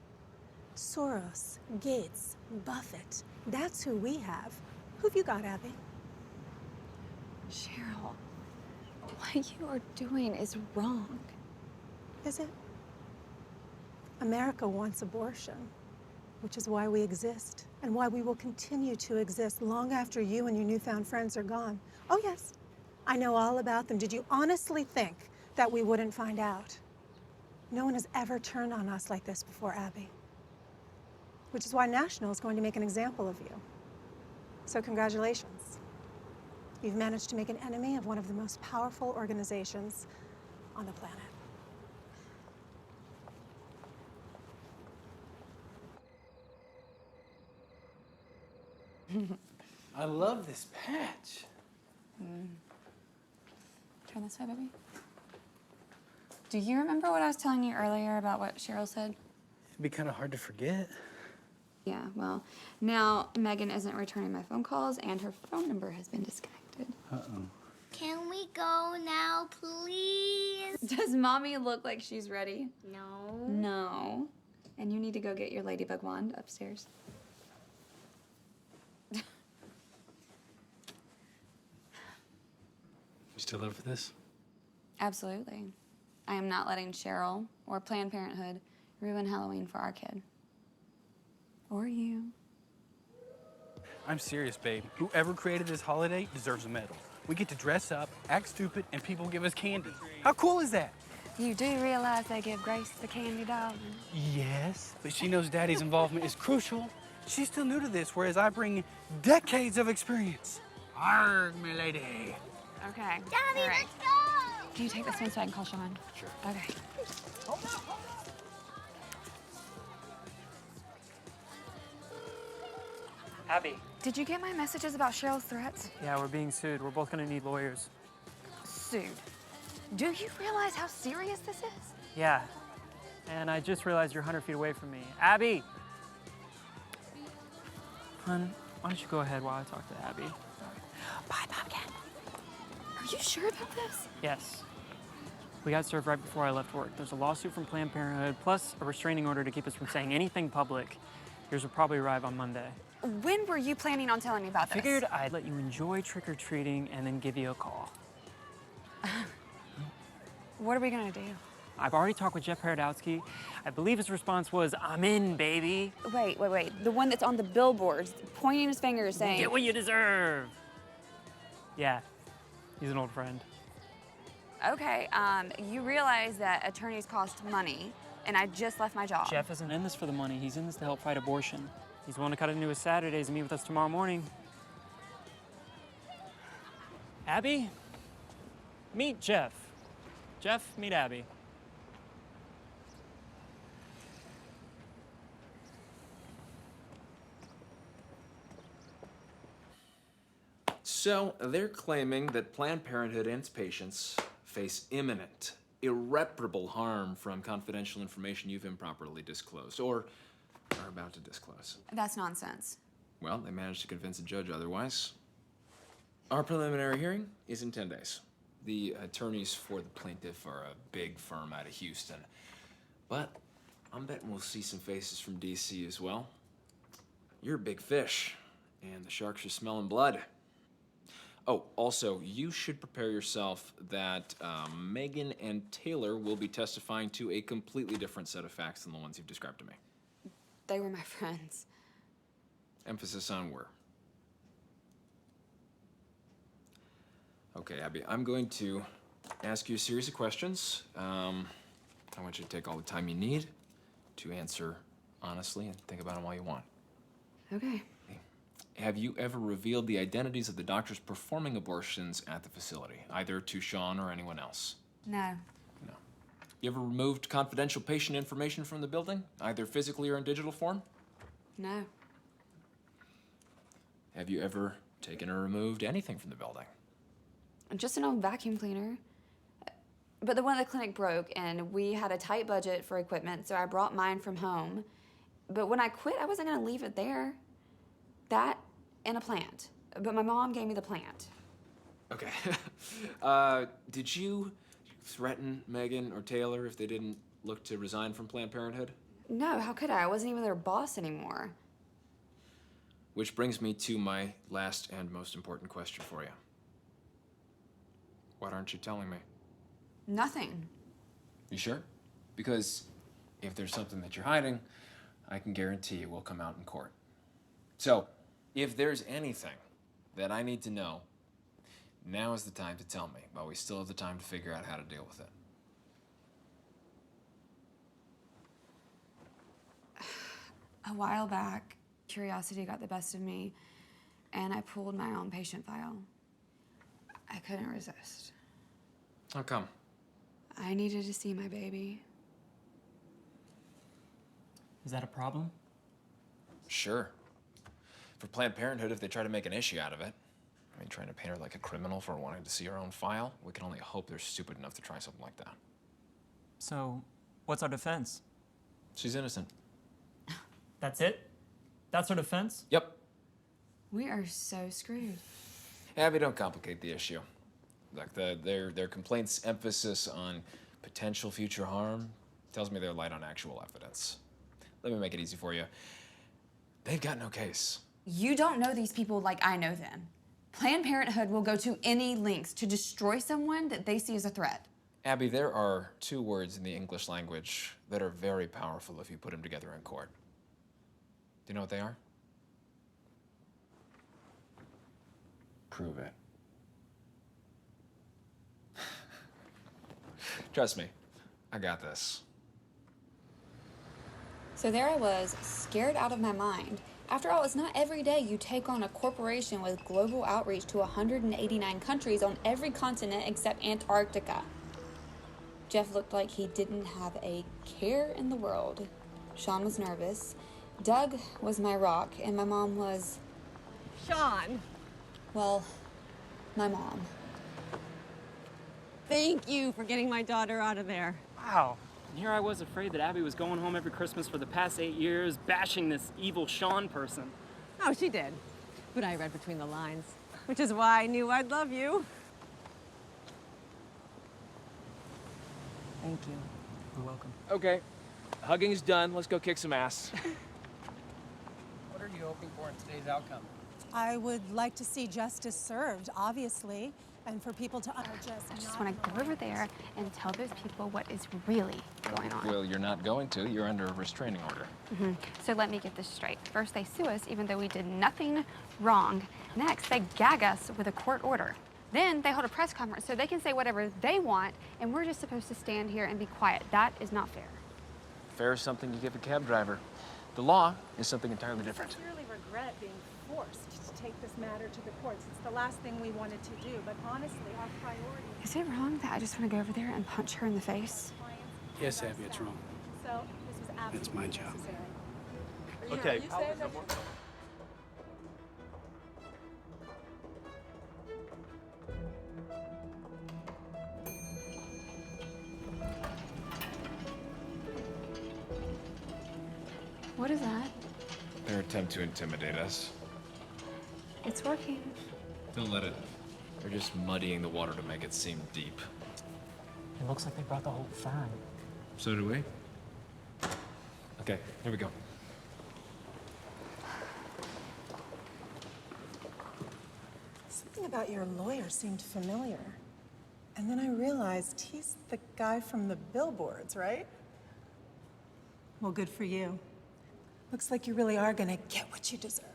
[SPEAKER 11] Soros, Gates, Buffett. That's who we have. Who've you got, Abby?
[SPEAKER 6] Cheryl, what you are doing is wrong.
[SPEAKER 11] Is it? America wants abortion, which is why we exist and why we will continue to exist long after you and your newfound friends are gone. Oh, yes, I know all about them. Did you honestly think that we wouldn't find out? No one has ever turned on us like this before, Abby. Which is why National is going to make an example of you. So congratulations. You've managed to make an enemy of one of the most powerful organizations on the planet.
[SPEAKER 4] I love this patch.
[SPEAKER 6] Turn this way, baby. Do you remember what I was telling you earlier about what Cheryl said?
[SPEAKER 4] It'd be kind of hard to forget.
[SPEAKER 6] Yeah, well, now Megan isn't returning my phone calls and her phone number has been disconnected.
[SPEAKER 4] Uh-oh.
[SPEAKER 9] Can we go now, please?
[SPEAKER 6] Does mommy look like she's ready?
[SPEAKER 9] No.
[SPEAKER 6] No. And you need to go get your ladybug wand upstairs.
[SPEAKER 4] You still up for this?
[SPEAKER 6] Absolutely. I am not letting Cheryl or Planned Parenthood ruin Halloween for our kid. Or you.
[SPEAKER 4] I'm serious, babe. Whoever created this holiday deserves a medal. We get to dress up, act stupid, and people give us candy. How cool is that?
[SPEAKER 6] You do realize they give Grace the candy, darling?
[SPEAKER 4] Yes, but she knows Daddy's involvement is crucial
[SPEAKER 10] She's still new to this, whereas I bring decades of experience. Arg, my lady.
[SPEAKER 6] Okay.
[SPEAKER 9] Daddy,
[SPEAKER 6] all right.
[SPEAKER 9] let's go!
[SPEAKER 6] Do you take this one so I can call Sean?
[SPEAKER 10] Sure.
[SPEAKER 6] Okay.
[SPEAKER 7] Abby.
[SPEAKER 6] Did you get my messages about Cheryl's threats?
[SPEAKER 7] Yeah, we're being sued. We're both gonna need lawyers.
[SPEAKER 6] Sued. Do you realize how serious this is?
[SPEAKER 7] Yeah. And I just realized you're 100 feet away from me. Abby! Hun, why don't you go ahead while I talk to Abby?
[SPEAKER 6] Bye, Pumpkin. Are you sure about this?
[SPEAKER 7] Yes. We got served right before I left work. There's a lawsuit from Planned Parenthood, plus a restraining order to keep us from saying anything public. Yours will probably arrive on Monday.
[SPEAKER 6] When were you planning on telling me about this?
[SPEAKER 7] Figured I'd let you enjoy trick-or-treating and then give you a call.
[SPEAKER 6] What are we gonna do?
[SPEAKER 7] I've already talked with Jeff Paradowski. I believe his response was, "I'm in, baby."
[SPEAKER 6] Wait. The one that's on the billboards, pointing his finger saying...
[SPEAKER 7] Get what you deserve. Yeah, he's an old friend.
[SPEAKER 6] Okay, you realize that attorneys cost money, and I just left my job.
[SPEAKER 7] Jeff isn't in this for the money. He's in this to help fight abortion. He's willing to cut into his Saturdays and meet with us tomorrow morning. Abby, meet Jeff. Jeff, meet Abby.
[SPEAKER 12] So, they're claiming that Planned Parenthood and its patients face imminent, irreparable harm from confidential information you've improperly disclosed, or are about to disclose.
[SPEAKER 6] That's nonsense.
[SPEAKER 12] Well, they managed to convince a judge otherwise. Our preliminary hearing is in 10 days. The attorneys for the plaintiff are a big firm out of Houston. But I'm betting we'll see some faces from DC as well. You're a big fish, and the sharks are smelling blood. Oh, also, you should prepare yourself that Megan and Taylor will be testifying to a completely different set of facts than the ones you've described to me.
[SPEAKER 6] They were my friends.
[SPEAKER 12] Emphasis on were. Okay, Abby, I'm going to ask you a series of questions. I want you to take all the time you need to answer honestly and think about them all you want.
[SPEAKER 6] Okay.
[SPEAKER 12] Have you ever revealed the identities of the doctors performing abortions at the facility, either to Sean or anyone else?
[SPEAKER 6] No.
[SPEAKER 12] No. You ever removed confidential patient information from the building, either physically or in digital form?
[SPEAKER 6] No.
[SPEAKER 12] Have you ever taken or removed anything from the building?
[SPEAKER 6] Just an old vacuum cleaner. But the one at the clinic broke, and we had a tight budget for equipment, so I brought mine from home. But when I quit, I wasn't gonna leave it there. That and a plant. But my mom gave me the plant.
[SPEAKER 12] Okay. Did you threaten Megan or Taylor if they didn't look to resign from Planned Parenthood?
[SPEAKER 6] No, how could I? I wasn't even their boss anymore.
[SPEAKER 12] Which brings me to my last and most important question for you. What aren't you telling me?
[SPEAKER 6] Nothing.
[SPEAKER 12] You sure? Because if there's something that you're hiding, I can guarantee it will come out in court. So, if there's anything that I need to know, now is the time to tell me, but we still have the time to figure out how to deal with it.
[SPEAKER 6] A while back, curiosity got the best of me, and I pulled my own patient file. I couldn't resist.
[SPEAKER 12] How come?
[SPEAKER 6] I needed to see my baby.
[SPEAKER 7] Is that a problem?
[SPEAKER 12] Sure. For Planned Parenthood, if they try to make an issue out of it, I mean, trying to paint her like a criminal for wanting to see her own file, we can only hope they're stupid enough to try something like that.
[SPEAKER 7] So, what's our defense?
[SPEAKER 12] She's innocent.
[SPEAKER 7] That's it? That's our defense?
[SPEAKER 12] Yep.
[SPEAKER 6] We are so screwed.
[SPEAKER 12] Abby, don't complicate the issue. Look, their complaint's emphasis on potential future harm tells me they're light on actual evidence. Let me make it easy for you. They've got no case.
[SPEAKER 6] You don't know these people like I know them. Planned Parenthood will go to any lengths to destroy someone that they see as a threat.
[SPEAKER 12] Abby, there are two words in the English language that are very powerful if you put them together in court. Do you know what they are? Prove it. Trust me, I got this.
[SPEAKER 1] So there I was, scared out of my mind, After all, it's not every day you take on a corporation with global outreach to 189 countries on every continent except Antarctica. Jeff looked like he didn't have a care in the world. Sean was nervous. Doug was my rock, and my mom was...
[SPEAKER 3] Sean.
[SPEAKER 1] Well, my mom.
[SPEAKER 3] Thank you for getting my daughter out of there.
[SPEAKER 7] Wow. And here I was afraid that Abby was going home every Christmas for the past 8 years, bashing this evil Sean person.
[SPEAKER 3] Oh, she did. But I read between the lines, which is why I knew I'd love you. Thank you.
[SPEAKER 7] You're welcome.
[SPEAKER 12] Okay, hugging's done. Let's go kick some ass.
[SPEAKER 4] What are you hoping for in today's outcome?
[SPEAKER 11] I would like to see justice served, obviously, and for people to
[SPEAKER 6] I just want to go over there and tell those people what is really going on.
[SPEAKER 12] Well, you're not going to. You're under a restraining order.
[SPEAKER 6] So let me get this straight. First, they sue us even though we did nothing wrong. Next, they gag us with a court order. Then they hold a press conference so they can say whatever they want, and we're just supposed to stand here and be quiet. That is not fair.
[SPEAKER 12] Fair is something you give a cab driver. The law is something entirely different.
[SPEAKER 11] I sincerely regret being forced to take this matter to the courts. It's the last thing we wanted to do, but honestly, our priority...
[SPEAKER 6] Is it wrong that I just want to go over there and punch her in the face?
[SPEAKER 10] Yes, Abby, it's wrong.
[SPEAKER 11] So, this was absolutely
[SPEAKER 10] It's my job.
[SPEAKER 11] necessary.
[SPEAKER 10] Okay.
[SPEAKER 6] What is that?
[SPEAKER 12] Their attempt to intimidate us.
[SPEAKER 6] It's working.
[SPEAKER 12] Don't let it. They're just muddying the water to make it seem deep.
[SPEAKER 7] It looks like they brought the whole firm.
[SPEAKER 12] So do we. Okay, here we go.
[SPEAKER 11] Something about your lawyer seemed familiar. And then I realized he's the guy from the billboards, right? Well, good for you. Looks like you really are gonna get what you deserve.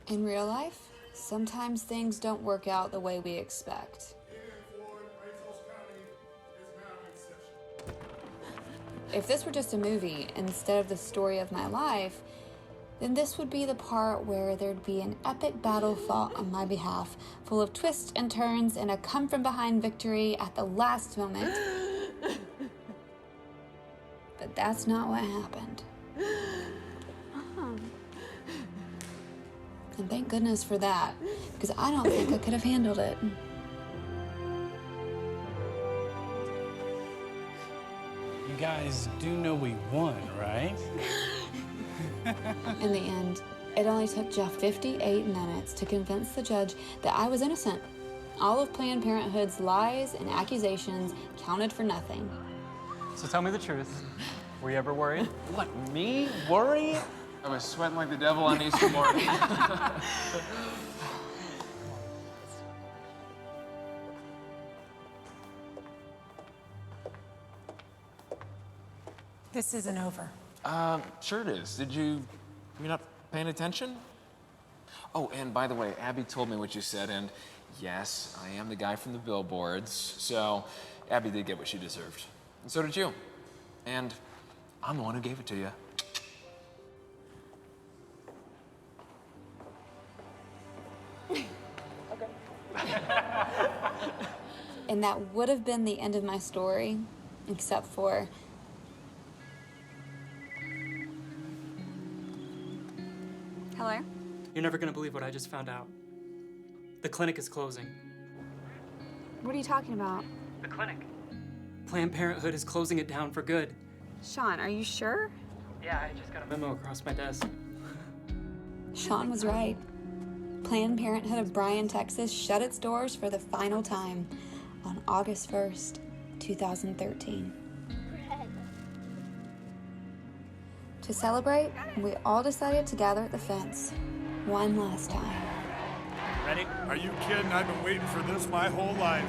[SPEAKER 1] In real life, sometimes things don't work out the way we expect. If this were just a movie instead of the story of my life, then this would be the part where there'd be an epic battle fought on my behalf, full of twists and turns and a come-from-behind victory at the last moment. But that's not what happened. And thank goodness for that, because I don't think I could have handled it.
[SPEAKER 10] You guys do know we won, right?
[SPEAKER 1] In the end, it only took Jeff 58 minutes to convince the judge that I was innocent. All of Planned Parenthood's lies and accusations counted for nothing.
[SPEAKER 7] So tell me the truth. Were you ever worried?
[SPEAKER 12] What, me? Worry? I was sweating like the devil on Easter morning.
[SPEAKER 11] This isn't over.
[SPEAKER 12] Sure it is. You're not paying attention? Oh, and by the way, Abby told me what you said, and yes, I am the guy from the billboards, so Abby did get what she deserved. And so did you. And I'm the one who gave it to you.
[SPEAKER 1] And that would have been the end of my story, except for...
[SPEAKER 6] Hello?
[SPEAKER 7] You're never gonna believe what I just found out. The clinic is closing.
[SPEAKER 6] What are you talking about?
[SPEAKER 7] The clinic. Planned Parenthood is closing it down for good.
[SPEAKER 6] Sean, are you sure?
[SPEAKER 7] Yeah, I just got a memo across my desk.
[SPEAKER 1] Sean was right. Planned Parenthood of Bryan, Texas shut its doors for the final time on August 1st, 2013. To celebrate, we all decided to gather at the fence one last time.
[SPEAKER 7] Ready?
[SPEAKER 14] Are you kidding? I've been waiting for this my whole life.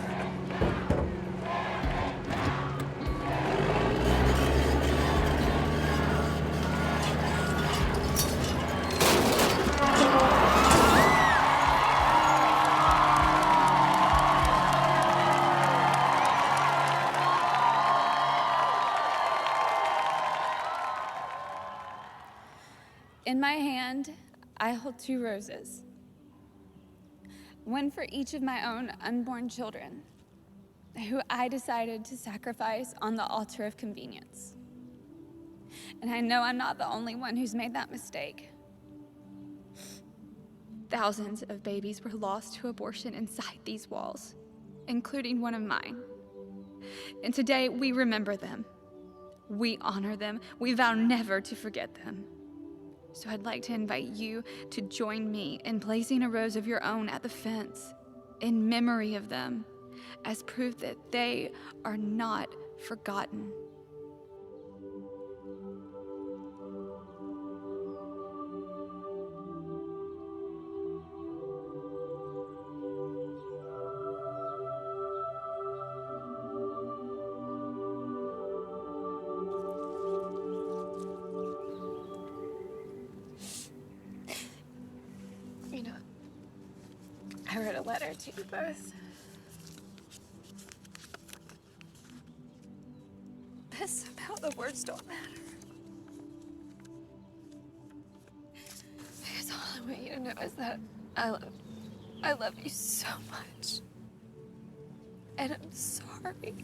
[SPEAKER 6] In my hand, I hold 2 roses. One for each of my own unborn children, who I decided to sacrifice on the altar of convenience. And I know I'm not the only one who's made that mistake. Thousands of babies were lost to abortion inside these walls, including one of mine. And today we remember them. We honor them. We vow never to forget them. So I'd like to invite you to join me in placing a rose of your own at the fence in memory of them, as proof that they are not forgotten. You know, I wrote a letter to you both. But somehow the words don't matter. Because all I want you to know is that I love you so much. And I'm sorry.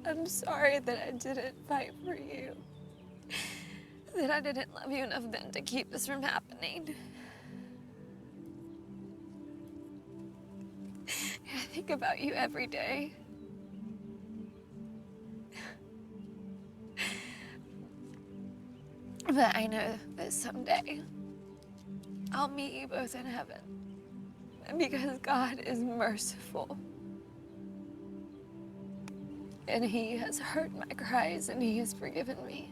[SPEAKER 6] I'm sorry that I didn't fight for you. That I didn't love you enough then to keep this from happening. I think about you every day. But I know that someday I'll meet you both in heaven. And because God is merciful. And He has heard my cries and He has forgiven me.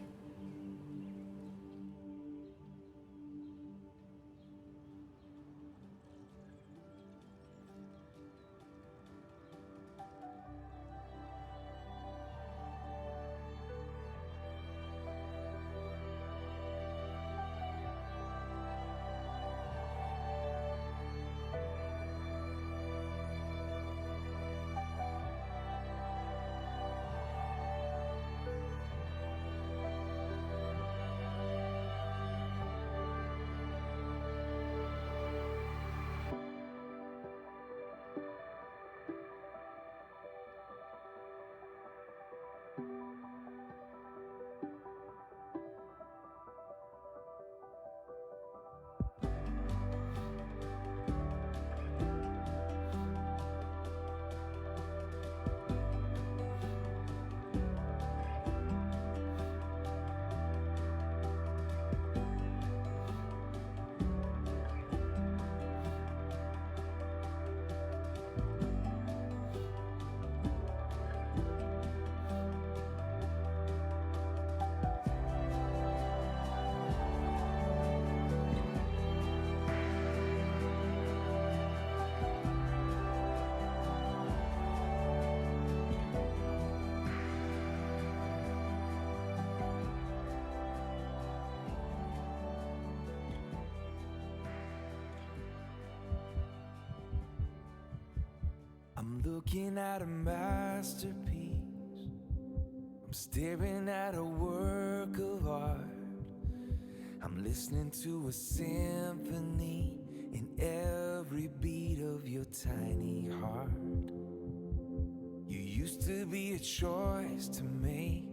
[SPEAKER 8] I'm looking at a masterpiece. I'm staring at a work of art. I'm listening to a symphony in every beat of your tiny heart. You used to be a choice to make,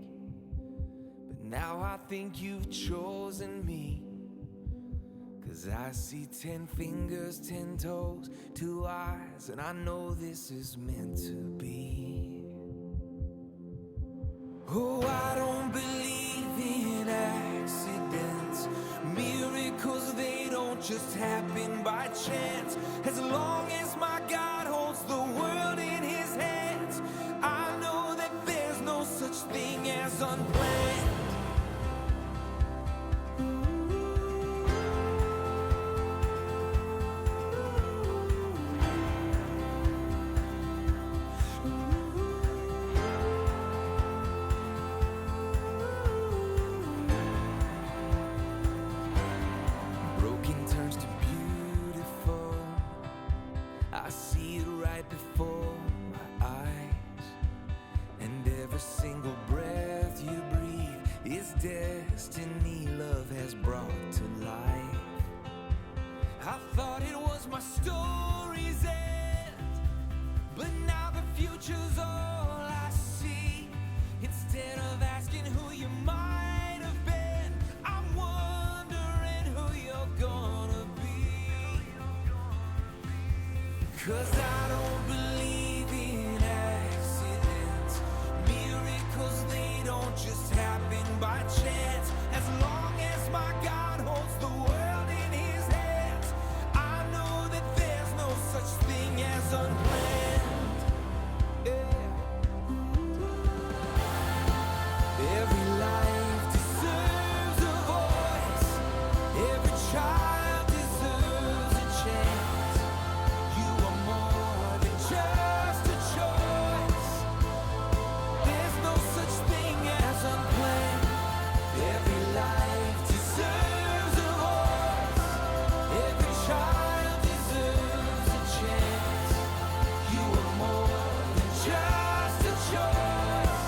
[SPEAKER 8] but now I think you've chosen me. 'Cause I see 10 fingers, 10 toes, 2 eyes, and I know this is meant to be. Oh, I don't believe in accidents. Miracles, they don't just happen by chance. As long as my God holds the world in His hands, I know that there's no such thing as unplanned. I see it right before my eyes. And every single breath you breathe is destiny love has brought to life. 'Cause I don't believe in accidents. Miracles, they don't just happen by chance. As long as my God holds the world in his hands, I know that there's no such thing as unplanned. Yeah. Every life deserves a voice. Every child deserves a chance. You are more than just a choice. There's no such thing as unplanned. Every life deserves a voice. Every child deserves a chance. You are more than just a choice.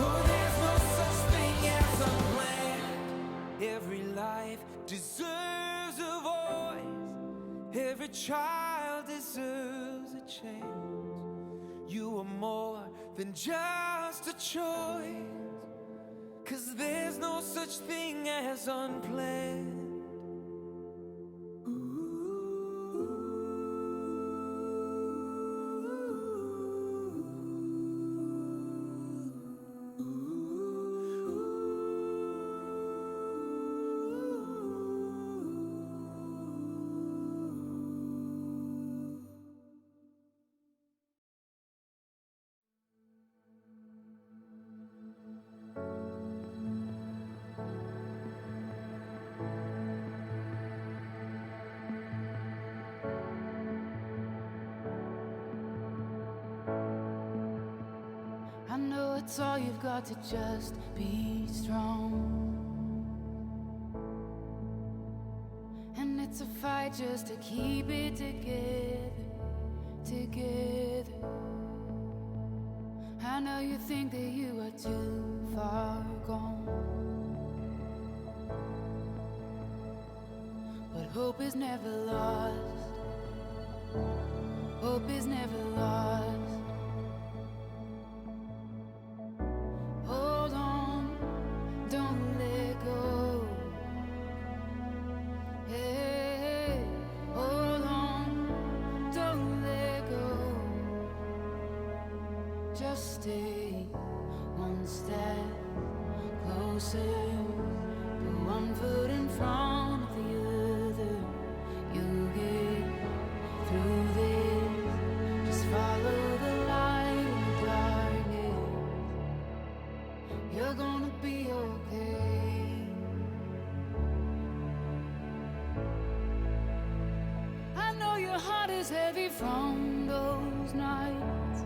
[SPEAKER 8] Oh, there's no such thing as unplanned. Every life deserves a voice. Every child deserves a chance. You are more than just a choice. 'Cause there's no such thing as unplanned.
[SPEAKER 13] I know it's all you've got to just be strong. And it's a fight just to keep it together, together. I know you think that you are too far gone, but hope is never lost. Hope is never lost. Hold on, don't let go. Hey, hold on, don't let go. Just stay one step closer, put one foot in front of the other. You'll get through this. Just follow the light in the darkness. You're gonna be okay. I know your heart is heavy from those nights,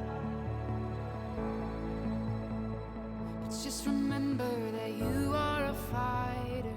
[SPEAKER 13] but just remember that you are a fighter.